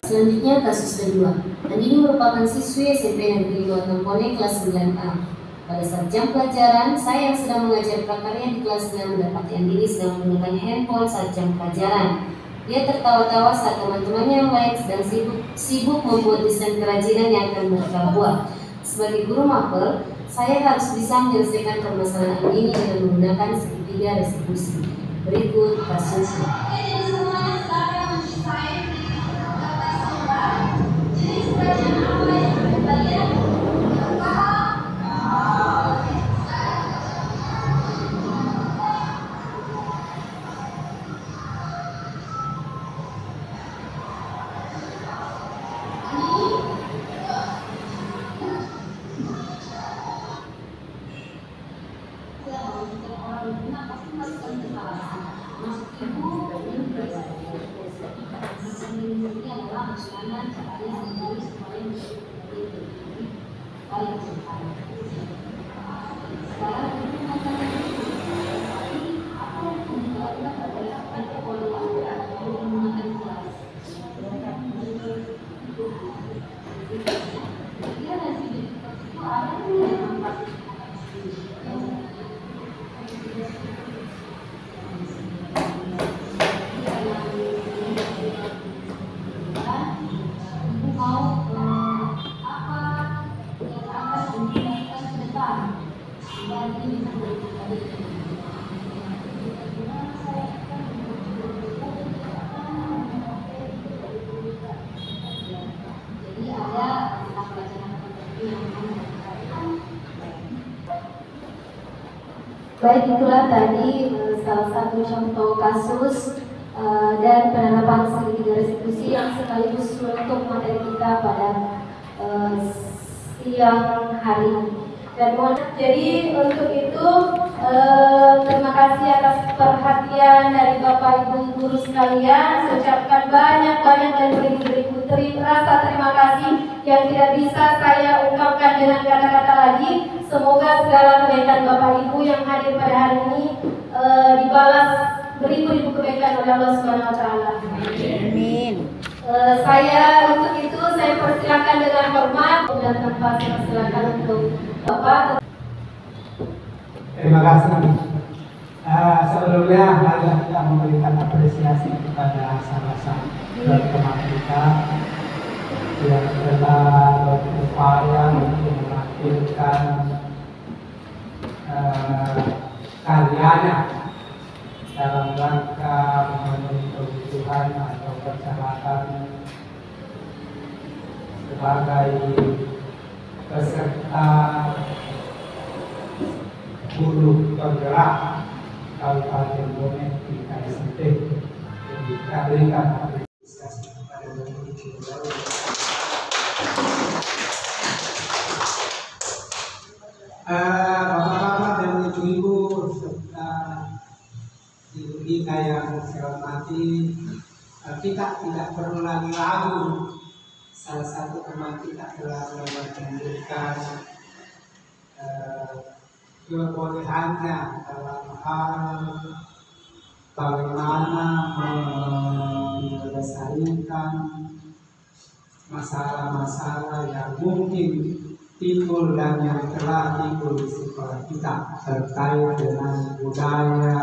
Selanjutnya kasus kedua. Dan ini merupakan siswi SMP Negeri 2 Tempone kelas 9A. Pada saat jam pelajaran, saya yang sedang mengajar prakarya di kelas 6 mendapat yang diri sedang menggunakan handphone saat jam pelajaran. Dia tertawa-tawa saat teman-temannya yang lain sedang sibuk membuat desain kerajinan yang akan mereka buat. Sebagai guru mapel, saya harus bisa menyelesaikan permasalahan ini dengan menggunakan segitiga restitusi. Berikut kasusnya. Baik, itulah tadi salah satu contoh kasus dan penerapan segitiga restitusi yang sekaligus menutup materi kita pada siang hari ini. Dan jadi untuk itu terima kasih atas perhatian dari Bapak Ibu guru sekalian. Saya ucapkan banyak-banyak dan beribu-ribu rasa terima kasih yang tidak bisa saya ungkapkan dengan kata-kata lagi. Semoga segala kebaikan Bapak Ibu yang hadir pada hari ini dibalas beribu-ribu kebaikan oleh Allah Subhanahu wa taala. Amin. Saya untuk itu saya persilakan dengan hormat dan tanpa saya persilakan untuk Bapak. Terima kasih. Sebelumnya marilah kita memberikan apresiasi kepada salah satu teman kita yang telah berupaya untuk menampilkan karyanya dalam rangka memenuhi kebutuhan atau persyaratan sebagai peserta guru penggerak Kabupaten Bone di KSMT. Diberikan apresiasi kepada Bapak-bapak dan ibu-ibu serta ibu kita yang saya hormati, kita tidak perlu lagi ragu. Salah satu teman kita telah menunjukkan kebolehannya dalam hal bagaimana menyelesaikan masalah-masalah yang mungkin timbul dan yang telah timbul di sekolah kita terkait dengan budaya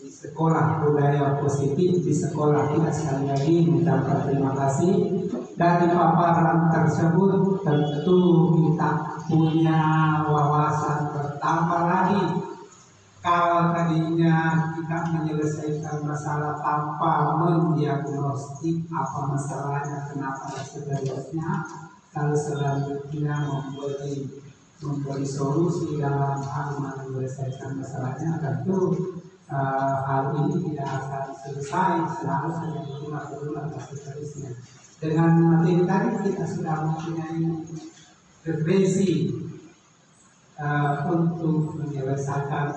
sekolah, budaya positif di sekolah kita. Sekali lagi mengucapkan terima kasih. Dari paparan tersebut tentu kita punya wawasan bertambah lagi. Kalau tadinya kita menyelesaikan masalah tanpa mendiagnostik apa masalahnya, kenapa dan seterusnya, lalu selanjutnya memberi solusi dalam hal menyelesaikan masalahnya, tentu hal ini tidak akan selesai, selalu saja berulang dan seterusnya. Dengan materi tadi kita sudah mempunyai referensi untuk menyelesaikan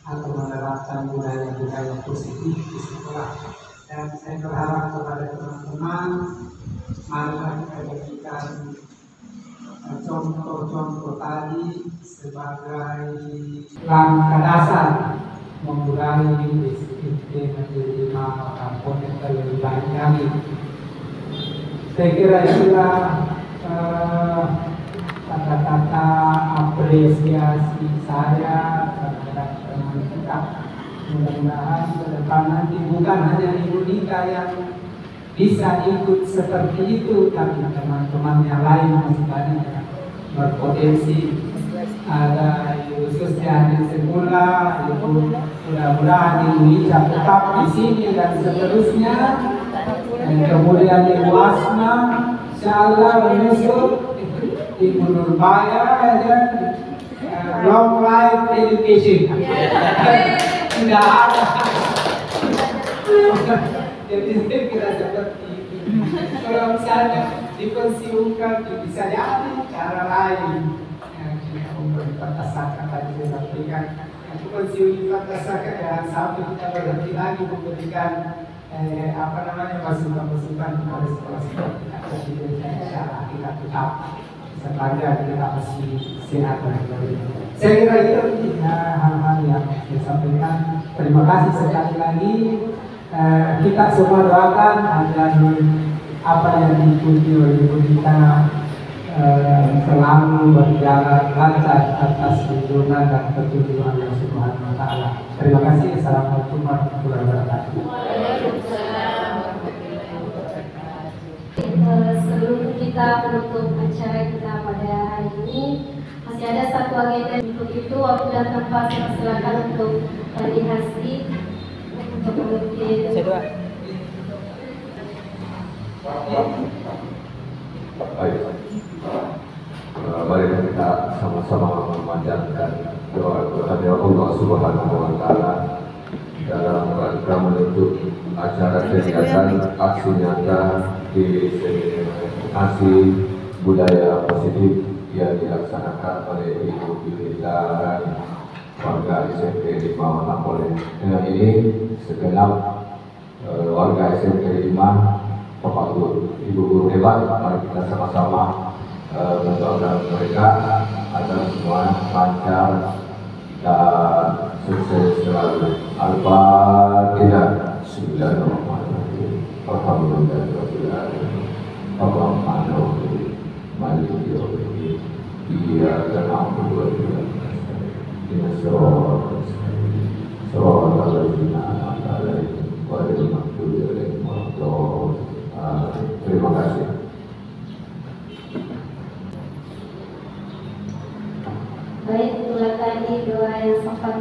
atau menerapkan budaya-budaya positif di sekolah. Dan saya berharap kepada teman-teman, marilah kita jadikan contoh-contoh tadi sebagai langkah dasar mengurangi disiplin menerima komponen lebih baik lagi. Saya kira itulah kata-kata apresiasi saya terhadap teman kita. Mudah-mudahan ke depan nanti bukan hanya Ibu Dika yang bisa ikut seperti itu, tapi teman-teman yang lain masih banyak yang berpotensi. Ada Ibu Sustiani semula, Ibu mudah-mudahan Ibu Ica tetap di sini dan seterusnya. Dan kemudian Ibu Asma, insyaallah menyusul Ibu Nurbaya dan long life education. Tidak ada. Jadi saya kira seperti itu. Kalau misalnya dipensiunkan, bisa jadi cara lain. Pemerintah tasaka tadi saya sampaikan, pensiun tasaka jangan sampai kita berhenti lagi memberikan masukan-masukan kepada sekolah-sekolah kita. Insyaallah kita tetap sepanjang kita masih sehat dan baik. Saya kira itu hal-hal yang saya sampaikan. Terima kasih sekali lagi. Kita semua doakan agar apa yang diikuti oleh Ibu kita selalu berjalan lancar atas tuntunan dan petunjuk Allah Subhanahu wa Ta'ala. Terima kasih. Assalamualaikum warahmatullahi wabarakatuh. Sebelum kita menutup acara kita pada hari ini, masih ada satu agenda. Untuk itu waktu dan tempat saya silakan untuk dihasri untuk mengikuti. Baik, mari kita sama-sama memanjatkan doa kepada Allah Subhanahu wa Ta'ala dalam rangka menutup acara kegiatan aksi nyata di edukasi budaya positif yang dilaksanakan oleh Ibu Yunita Rani, warga SMP 5 Matampole. Dengan ini segenap warga SMP 5 Bapak Guru, Ibu Guru hebat, mari kita sama-sama mendoakan mereka agar semua lancar dan sukses selalu. Al-Fatihah. Bismillahirrahmanirrahim. Alhamdulillahirabbil alamin. Arrahmanirrahim. Maliki yaumiddin. Iyyaka na'budu wa iyyaka nasta'in. Ihdinas siratal mustaqim. Siratal ladzina an'amta 'alaihim ghairil maghdubi 'alaihim waladdallin. Terima kasih.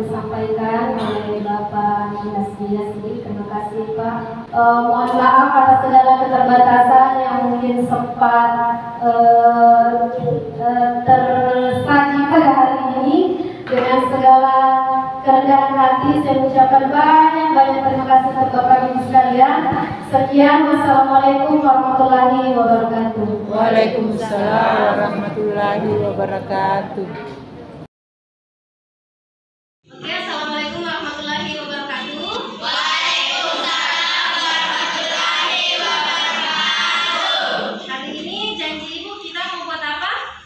disampaikan oleh Bapak Dinas ini. Terima kasih Pak. Mohon maaf atas segala keterbatasan yang mungkin sempat tersaji pada hari ini. Dengan segala kerendahan hati saya mengucapkan banyak terima kasih kepada Bapak Ibu sekalian. Sekian, wassalamualaikum warahmatullahi wabarakatuh. Waalaikumsalam warahmatullahi wabarakatuh. Oke, assalamualaikum warahmatullahi wabarakatuh. Waalaikumsalam warahmatullahi wabarakatuh. Hari ini janji Ibu kita mau buat apa?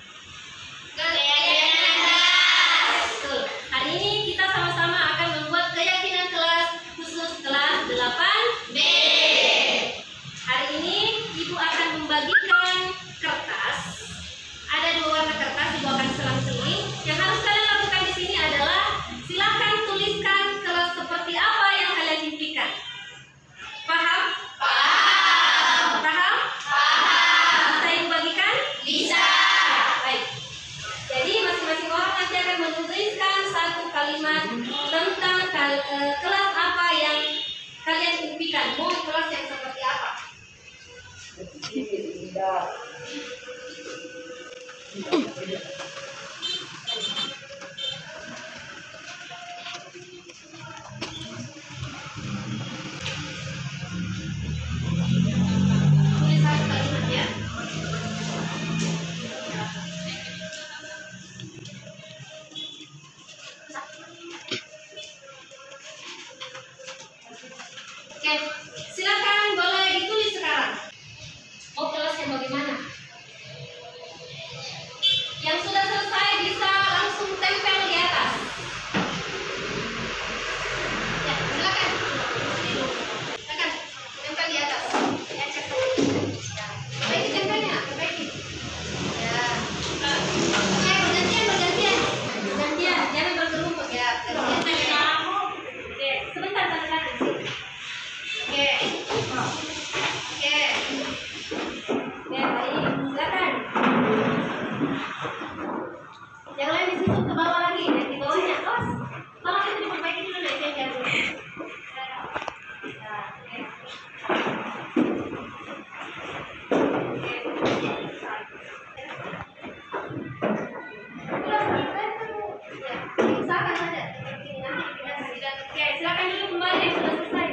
Keyakinan kelas. Betul. Hari ini kita sama-sama akan membuat keyakinan kelas khusus kelas 8B. Hari ini Ibu akan membagikan kertas. Ada 2 warna kertas, Ibu akan selang-seling. Yang harus kalian lakukan di sini adalah silakan tuliskan kelas seperti apa yang kalian impikan. Paham? Paham. Paham? Paham. Bisa Ibu bagikan? Bisa. Baik. Jadi masing-masing orang nanti akan menuliskan 1 kalimat tentang kelas apa yang kalian impikan. Mau kelas yang seperti apa? Tulis 1 kalimat ya. Oke, silakan boleh ditulis sekarang. Mau kelas yang bagaimana? Yang sudah selesai bisa langsung tempel di atas. Ya, silakan. Silakan, tempel di atas. Ya, cek. Ya. Perbaiki tempelnya, perbaiki. Ya. Oke, bergantian. Jangan bergerumput ya. Gantian. Oke, sebentar tangan. Oke. Baik, silakan. Yang lain disusun ke bawah lagi, dan di bawahnya terus. Tolong itu diperbaiki dulu deh, jangan dulu. Oke, silakan dulu kembali yang sudah selesai.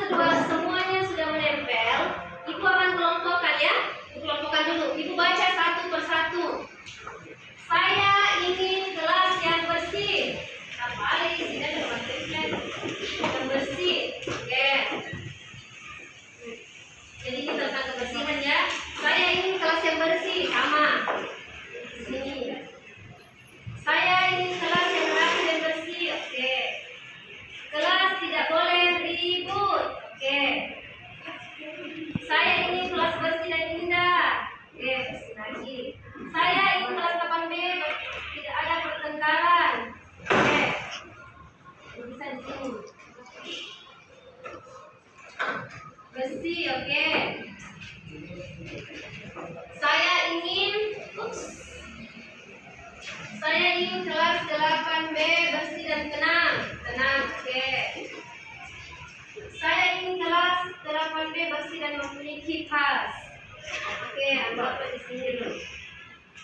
Karena semuanya sudah menempel, Ibu akan kelompokkan ya. Kelompokkan dulu. Ibu baca 1 persatu. Saya ingin kelas yang bersih. Apa ada di sini ada tulisan yang bersih. Oke. Jadi ini tentang kebersihan ya. Saya ingin kelas yang bersih. Sama. Di sini. Saya ingin kelas yang rapi dan bersih. Oke. Kelas tidak boleh ribut. Oke. Saya ingin kelas bersih dan indah. Oke, bersih lagi. Saya ingin kelas 8B tidak ada pertengkaran. Oke. Bisa di sini. Bersih, oke. Saya ingin kelas 8B bersih dan tenang. Tenang, oke. Saya ingin kelas 8B bersih dan mempunyai kipas. Oke, anggap di sini dulu.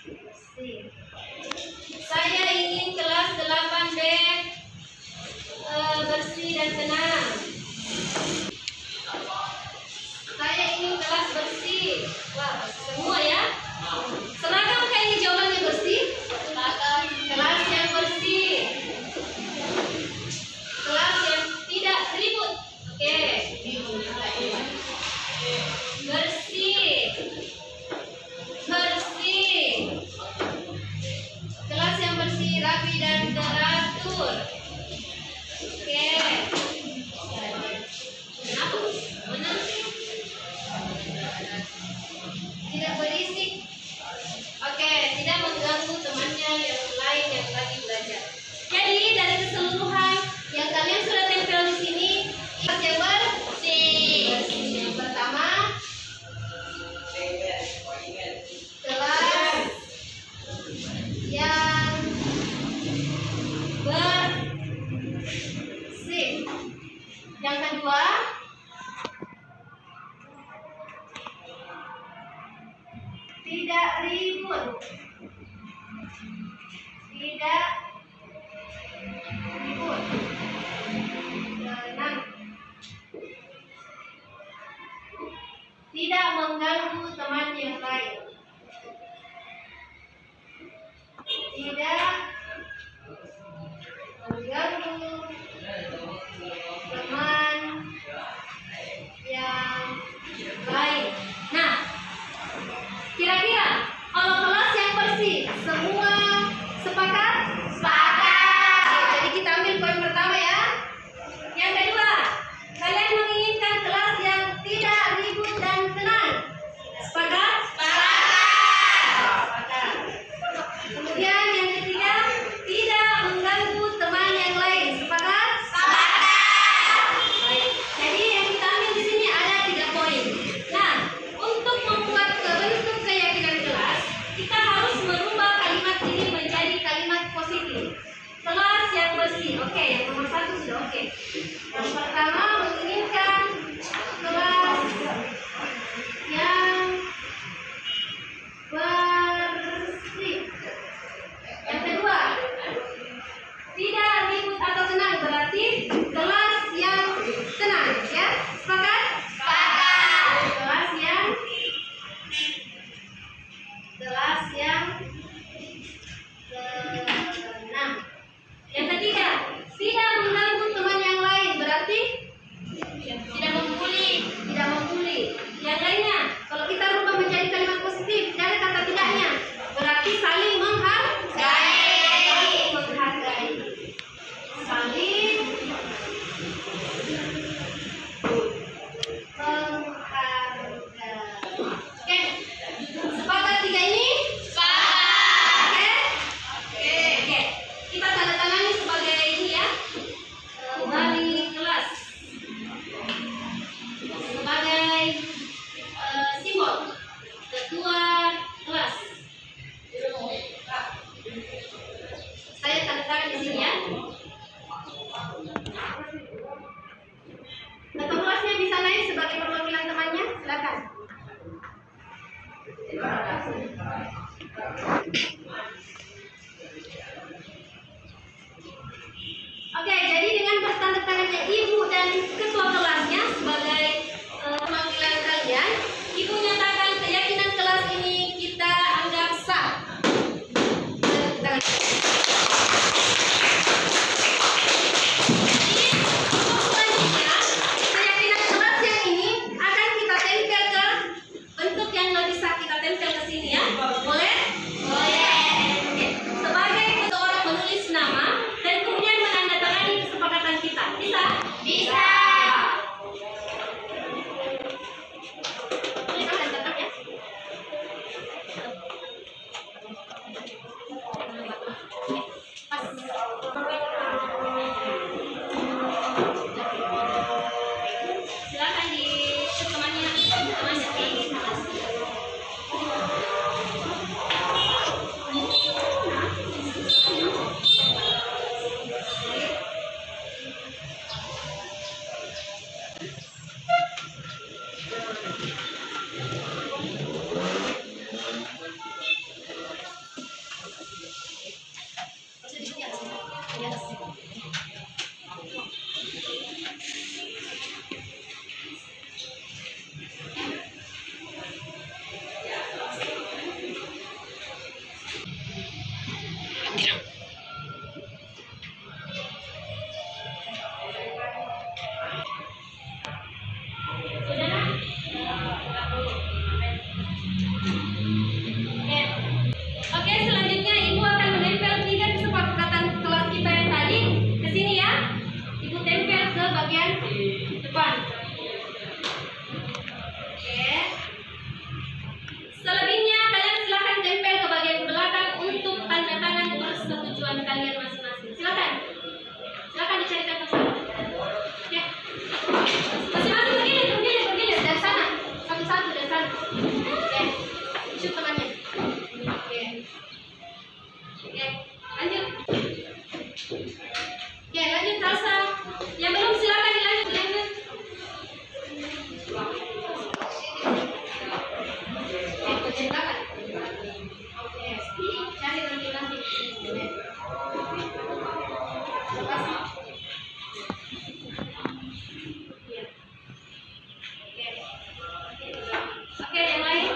Bersih. Saya ingin kelas 8B bersih dan tenang. Saya ingin lain. Tidak mengganggu teman yang lain. Nah, kira-kira kalau kelas yang bersih, semua sepakat? Sepakat. Oke, jadi kita ambil poin pertama ya. Yang kedua, kalian menginginkan kelas yang tidak ribut dan tenang. Sepakat? Sepakat. Kemudian yang ketiga, tidak mengganggu teman yang lain. Sepakat? Sepakat. Baik. Jadi yang kita ambil di sini ada 3 poin. Nah, untuk membuat bentuk keyakinan kelas, kita harus merubah kalimat ini menjadi kalimat positif. Kelas yang bersih. Oke, yang nomor 1 sudah oke. Yang pertama, menginginkan kelas yang bersih. Yang kedua, tidak ribut atau tenang, berarti kelas yang tenang, ya? Sepakat? Sepakat. Kelas yang tenang. Yang ketiga, tidak mengganggu teman yang lain, berarti tidak membuli. Yang lainnya, kalau kita rubah menjadi kalimat positif, ada kata tidaknya, berarti saling menghargai. Saling menghargai. Oke, sepakat 3 ini? Sepakat. Oke. Kita tanda tangani sebagai ini ya, wali kelas, sebagai simbol ketua kelas. Saya tanda tangan di sini ya. Ketua kelasnya bisa naik sebagai perwakilan temannya, silakan. Oke, jadi dengan bertanda tangannya ibu dan ketua kelasnya sebagai pemanggilan kalian, ibu nyatakan keyakinan kelas ini kita anggap sah. Jadi, untuk selanjutnya, keyakinan kelas yang ini akan kita tempel ke bentuk yang lebih sah, kita tempel ke sini ya. Boleh? Boleh. Oke. Sebagai seorang menulis nama dan kemudian menandatangani kesepakatan kita. Bisa? Bisa. Tuliskan dan tetap ya. Pas. Silakan di temannya. Oke, selanjutnya ibu akan menempel 3 kesepakatan kelas kita yang tadi ke sini ya. Ibu tempel ke bagian depan. Oke. Selebihnya kalian silakan tempel ke bagian belakang untuk tanda tangan persetujuan kalian masing-masing. Silakan. Silakan dicarikan ke sana. Oke. Masing-masing begini dari sana. Satu-satu dari sana. Oke. Shoot temannya. Oke. Oke, lanjut. Oke, lanjut Salsa. Yang belum silakan dilanjut. Oke, silakan. Oke, cari nanti. Oke, yang lain.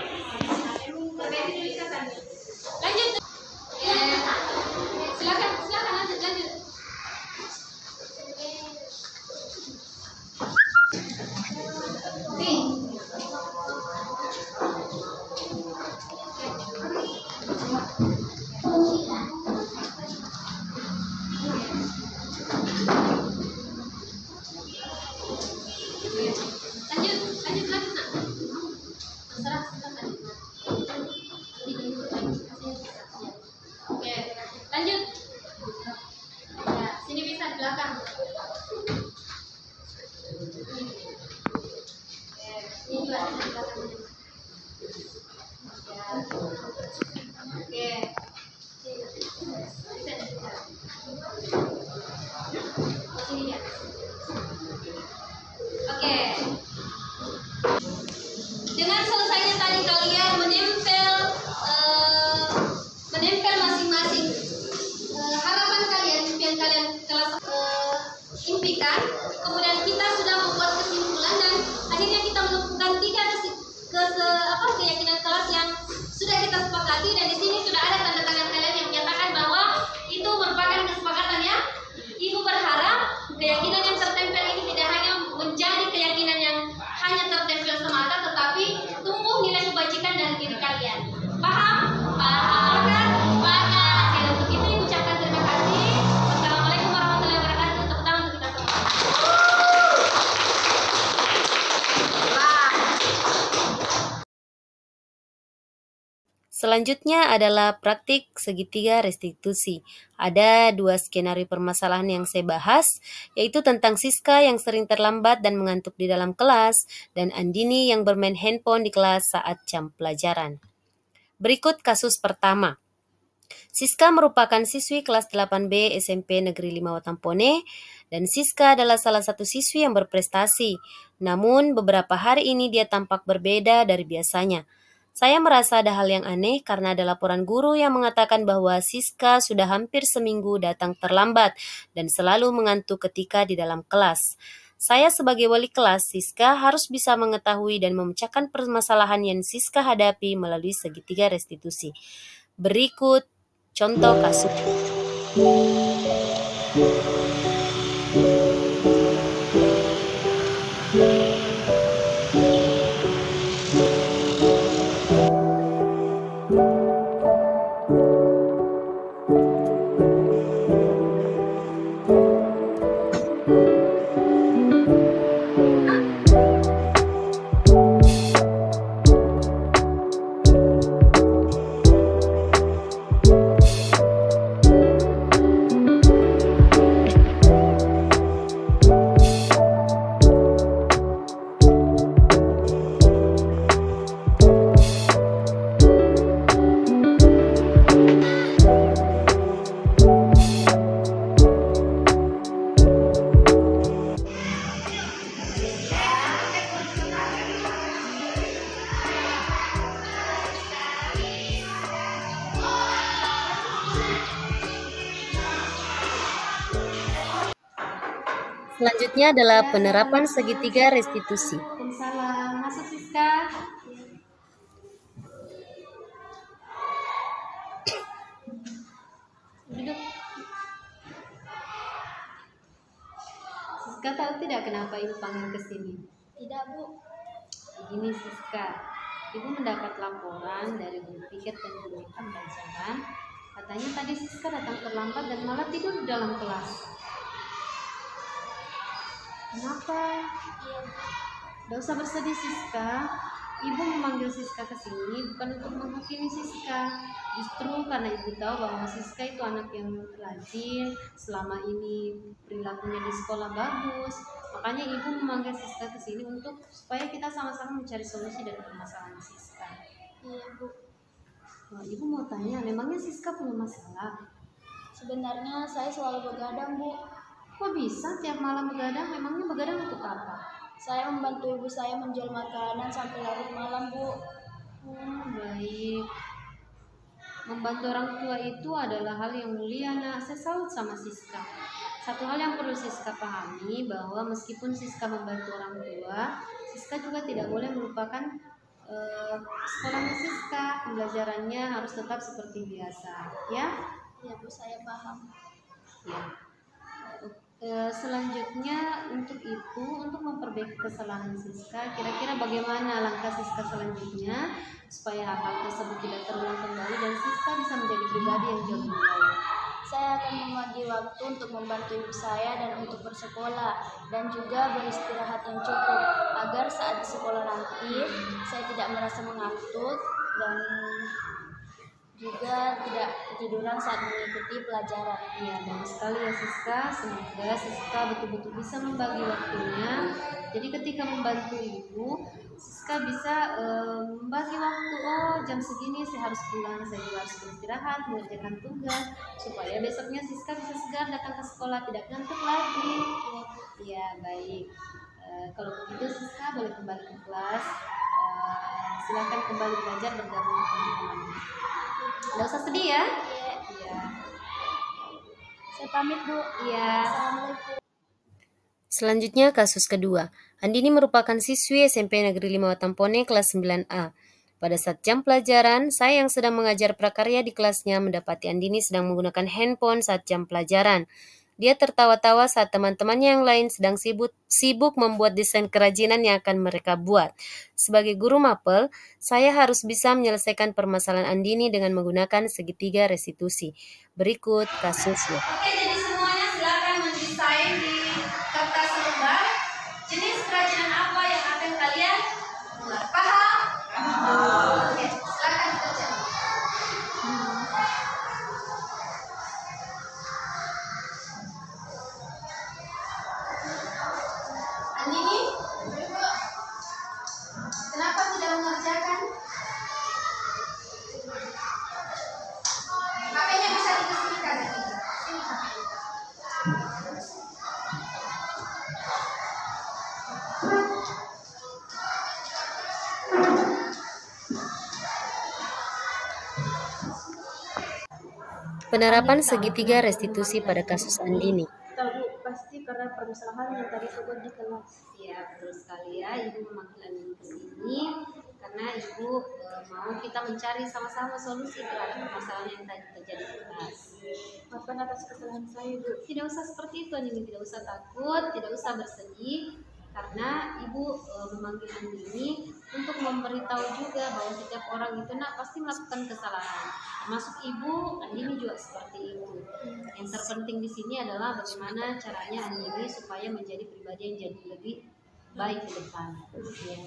belakang. Ini juga di belakang. Oke. Sini ya. Oke. Dengan selesainya tadi kalian menempel masing-masing harapan kalian, impian kalian kelas impikan. Kemudian kita sudah membuat kesimpulan dan akhirnya kita menemukan 3 keyakinan kelas yang sudah kita sepakati, dan di sini sudah ada tanda tangan kalian yang menyatakan bahwa itu merupakan kesepakatan ya. Ibu berharap keyakinan yang tertempel ini tidak hanya menjadi keyakinan yang hanya tertempel semata, tetapi tumbuh nilai kebajikan dalam diri kalian. Paham? Paham kan? Paham. Oke, untuk itu Ibu ucapkan terima kasih. Wassalamualaikum warahmatullahi wabarakatuh. Tepuk tangan untuk kita semua. Selanjutnya adalah praktik segitiga restitusi. Ada 2 skenario permasalahan yang saya bahas, yaitu tentang Siska yang sering terlambat dan mengantuk di dalam kelas, dan Andini yang bermain handphone di kelas saat jam pelajaran. Berikut kasus pertama. Siska merupakan siswi kelas 8B SMP Negeri 5 Watampone, dan Siska adalah salah satu siswi yang berprestasi. Namun, beberapa hari ini dia tampak berbeda dari biasanya. Saya merasa ada hal yang aneh karena ada laporan guru yang mengatakan bahwa Siska sudah hampir seminggu datang terlambat dan selalu mengantuk ketika di dalam kelas. Saya sebagai wali kelas Siska harus bisa mengetahui dan memecahkan permasalahan yang Siska hadapi melalui segitiga restitusi. Berikut contoh kasus. Selanjutnya adalah penerapan segitiga restitusi. Salam. Masuk Siska. Duduk. Siska tahu tidak kenapa Ibu panggil ke sini? Tidak, Bu. Begini Siska, Ibu mendapat laporan dari guru piket dan guru pembelajaran. Katanya tadi Siska datang terlambat dan malah tidur di dalam kelas. Kenapa? Gak usah bersedih Siska. Ibu memanggil Siska ke sini bukan untuk menghakimi Siska. Justru karena Ibu tahu bahwa Siska itu anak yang rajin, selama ini perilakunya di sekolah bagus. Makanya Ibu memanggil Siska ke sini untuk supaya kita sama-sama mencari solusi dari permasalahan Siska. Iya, Bu. Nah, Ibu mau tanya, memangnya Siska punya masalah? Sebenarnya saya selalu begadang, Bu. Kok bisa tiap malam begadang? Memangnya begadang untuk apa? Saya membantu ibu saya menjual makanan sampai larut malam, Bu. Oh, baik. Membantu orang tua itu adalah hal yang mulia, nak. Saya salut sama Siska. Satu hal yang perlu Siska pahami, bahwa meskipun Siska membantu orang tua, Siska juga tidak boleh melupakan sekolahnya Siska. Pembelajarannya harus tetap seperti biasa, ya? Ya, Bu, saya paham. Ya. Selanjutnya untuk itu, untuk memperbaiki kesalahan Siska, kira-kira bagaimana langkah Siska selanjutnya supaya hal tersebut tidak terulang kembali dan Siska bisa menjadi pribadi yang jauh lebih baik? Saya akan membagi waktu untuk membantu ibu saya dan untuk bersekolah dan juga beristirahat yang cukup agar saat di sekolah nanti saya tidak merasa mengantuk juga tidak ketiduran saat mengikuti pelajaran. Ya, bagus sekali ya Siska. Semoga Siska betul-betul bisa membagi waktunya. Jadi ketika membantu ibu, Siska bisa membagi waktu. Oh, jam segini saya harus pulang, saya juga harus beristirahat, mengerjakan tugas, supaya besoknya Siska bisa segar datang ke sekolah, tidak ngantuk lagi. Ya, baik. Kalau begitu Siska boleh kembali ke kelas. Silakan kembali belajar bergabung dengan teman-teman. Nggak usah sedih ya. Iya. Saya pamit, Bu. Iya. Assalamualaikum. Selanjutnya kasus kedua. Andini merupakan siswi SMP Negeri 5 Watampone kelas 9A. Pada saat jam pelajaran, saya yang sedang mengajar prakarya di kelasnya mendapati Andini sedang menggunakan handphone saat jam pelajaran. Dia tertawa-tawa saat teman-temannya yang lain sedang sibuk membuat desain kerajinan yang akan mereka buat. Sebagai guru mapel, saya harus bisa menyelesaikan permasalahan Andini dengan menggunakan segitiga restitusi. Berikut kasusnya. Oke, jadi semuanya silakan mendesain di kertas lembar jenis kerajinan apa yang akan kalian buat. Paham? Oke, silakan kerja. Andini, kenapa tidak mengerjakan? HP-nya bisa dikasihkan. Sini, Kak. Penerapan segitiga restitusi pada kasus Andini. Tahu, Bu, pasti karena permasalahan yang tadi sebut di kelas. Ya, betul sekali ya. Ibu memanggil Andini ke sini karena Ibu mau kita mencari sama-sama solusi terhadap permasalahan yang tadi terjadi di kelas. Maafkan atas kesalahan saya, Bu. Tidak usah seperti itu, Andini. Tidak usah takut, tidak usah bersedih. Karena Ibu memanggil Andini untuk memberitahu juga bahwa setiap orang itu pasti melakukan kesalahan. Termasuk Ibu, Andini juga seperti itu. Yang terpenting di sini adalah bagaimana caranya Andini supaya menjadi pribadi yang jadi lebih baik ke depan. Ya.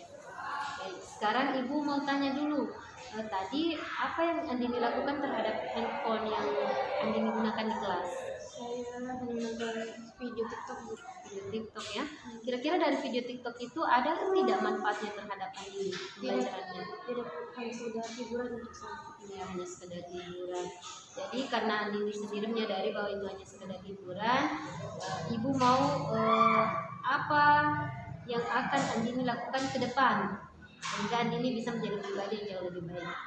Baik, sekarang Ibu mau tanya dulu. Tadi apa yang Andini lakukan terhadap handphone yang Andini gunakan di kelas? Saya menonton video TikTok, Bu. Video TikTok ya. Kira-kira dari video TikTok itu ada tidak manfaatnya terhadap Andini pembelajarannya? Tidak, hanya sekedar hiburan untuk saya. Ya, hanya sekedar hiburan. Jadi karena Andini sendiri menyadari bahwa itu hanya sekedar hiburan, Ibu mau apa yang akan Andini lakukan ke depan sehingga Andini bisa menjadi pribadi yang jauh lebih baik?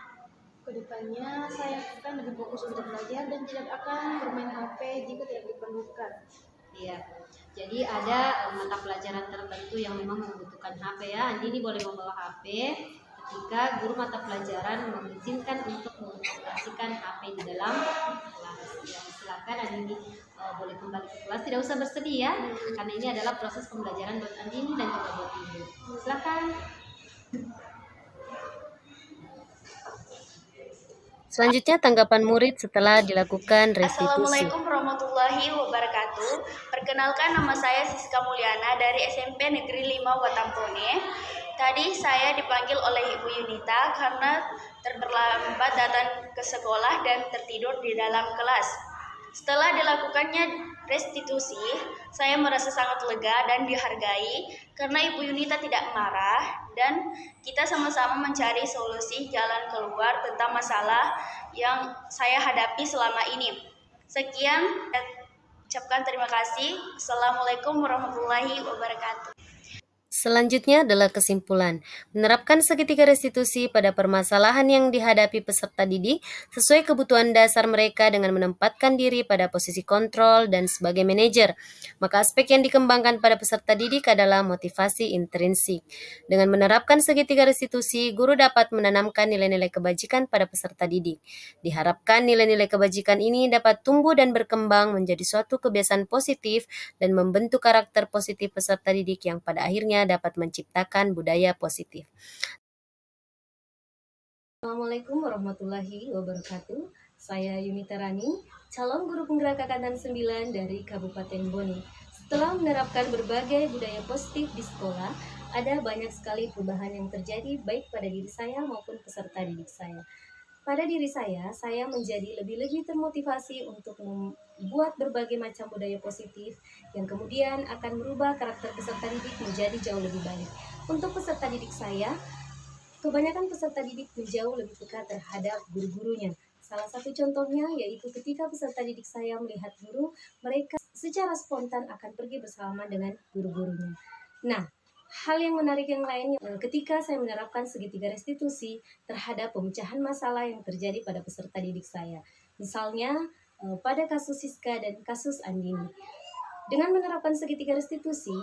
Kedepannya saya akan lebih fokus untuk belajar dan tidak akan bermain HP jika tidak diperlukan. Iya. Jadi ada mata pelajaran tertentu yang memang membutuhkan HP ya. Andini boleh membawa HP ketika guru mata pelajaran mengizinkan untuk mengoperasikan HP di dalam kelas. Ya, silakan Andini boleh kembali ke kelas. Tidak usah bersedih ya, karena ini adalah proses pembelajaran buat Andini dan juga buat Ibu. Silakan. Selanjutnya tanggapan murid setelah dilakukan restitusi. Assalamualaikum warahmatullahi wabarakatuh. Perkenalkan, nama saya Siska Mulyana dari SMP Negeri 5 Watampone. Tadi saya dipanggil oleh Ibu Yunita karena terlambat datang ke sekolah dan tertidur di dalam kelas. Setelah dilakukannya restitusi, saya merasa sangat lega dan dihargai karena Ibu Yunita tidak marah dan kita sama-sama mencari solusi jalan keluar tentang masalah yang saya hadapi selama ini. Sekian, ucapkan terima kasih. Assalamualaikum warahmatullahi wabarakatuh. Selanjutnya adalah kesimpulan. Menerapkan segitiga restitusi pada permasalahan yang dihadapi peserta didik sesuai kebutuhan dasar mereka dengan menempatkan diri pada posisi kontrol dan sebagai manajer. Maka aspek yang dikembangkan pada peserta didik adalah motivasi intrinsik. Dengan menerapkan segitiga restitusi, guru dapat menanamkan nilai-nilai kebajikan pada peserta didik. Diharapkan nilai-nilai kebajikan ini dapat tumbuh dan berkembang menjadi suatu kebiasaan positif dan membentuk karakter positif peserta didik yang pada akhirnya dapat menciptakan budaya positif. Assalamualaikum warahmatullahi wabarakatuh. Saya Yunita Rani, calon guru penggerak angkatan 9 dari Kabupaten Bone. Setelah menerapkan berbagai budaya positif di sekolah, ada banyak sekali perubahan yang terjadi baik pada diri saya maupun peserta didik saya. pada diri saya menjadi lebih termotivasi untuk membuat berbagai macam budaya positif yang kemudian akan merubah karakter peserta didik menjadi jauh lebih baik. Untuk peserta didik saya, kebanyakan peserta didik jauh lebih peka terhadap guru-gurunya. Salah satu contohnya yaitu ketika peserta didik saya melihat guru, mereka secara spontan akan pergi bersalaman dengan guru-gurunya. Nah, hal yang menarik yang lainnya ketika saya menerapkan segitiga restitusi terhadap pemecahan masalah yang terjadi pada peserta didik saya. Misalnya pada kasus Siska dan kasus Andini. Dengan menerapkan segitiga restitusi,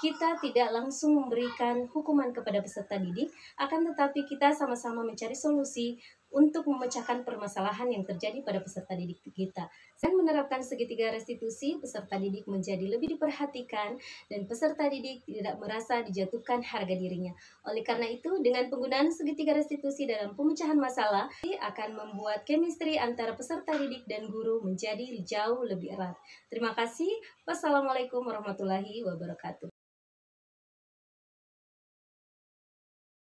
kita tidak langsung memberikan hukuman kepada peserta didik, akan tetapi kita sama-sama mencari solusi untuk memecahkan permasalahan yang terjadi pada peserta didik kita. Dengan menerapkan segitiga restitusi, peserta didik menjadi lebih diperhatikan dan peserta didik tidak merasa dijatuhkan harga dirinya. Oleh karena itu, dengan penggunaan segitiga restitusi dalam pemecahan masalah, akan membuat chemistry antara peserta didik dan guru menjadi jauh lebih erat. Terima kasih. Wassalamualaikum warahmatullahi wabarakatuh.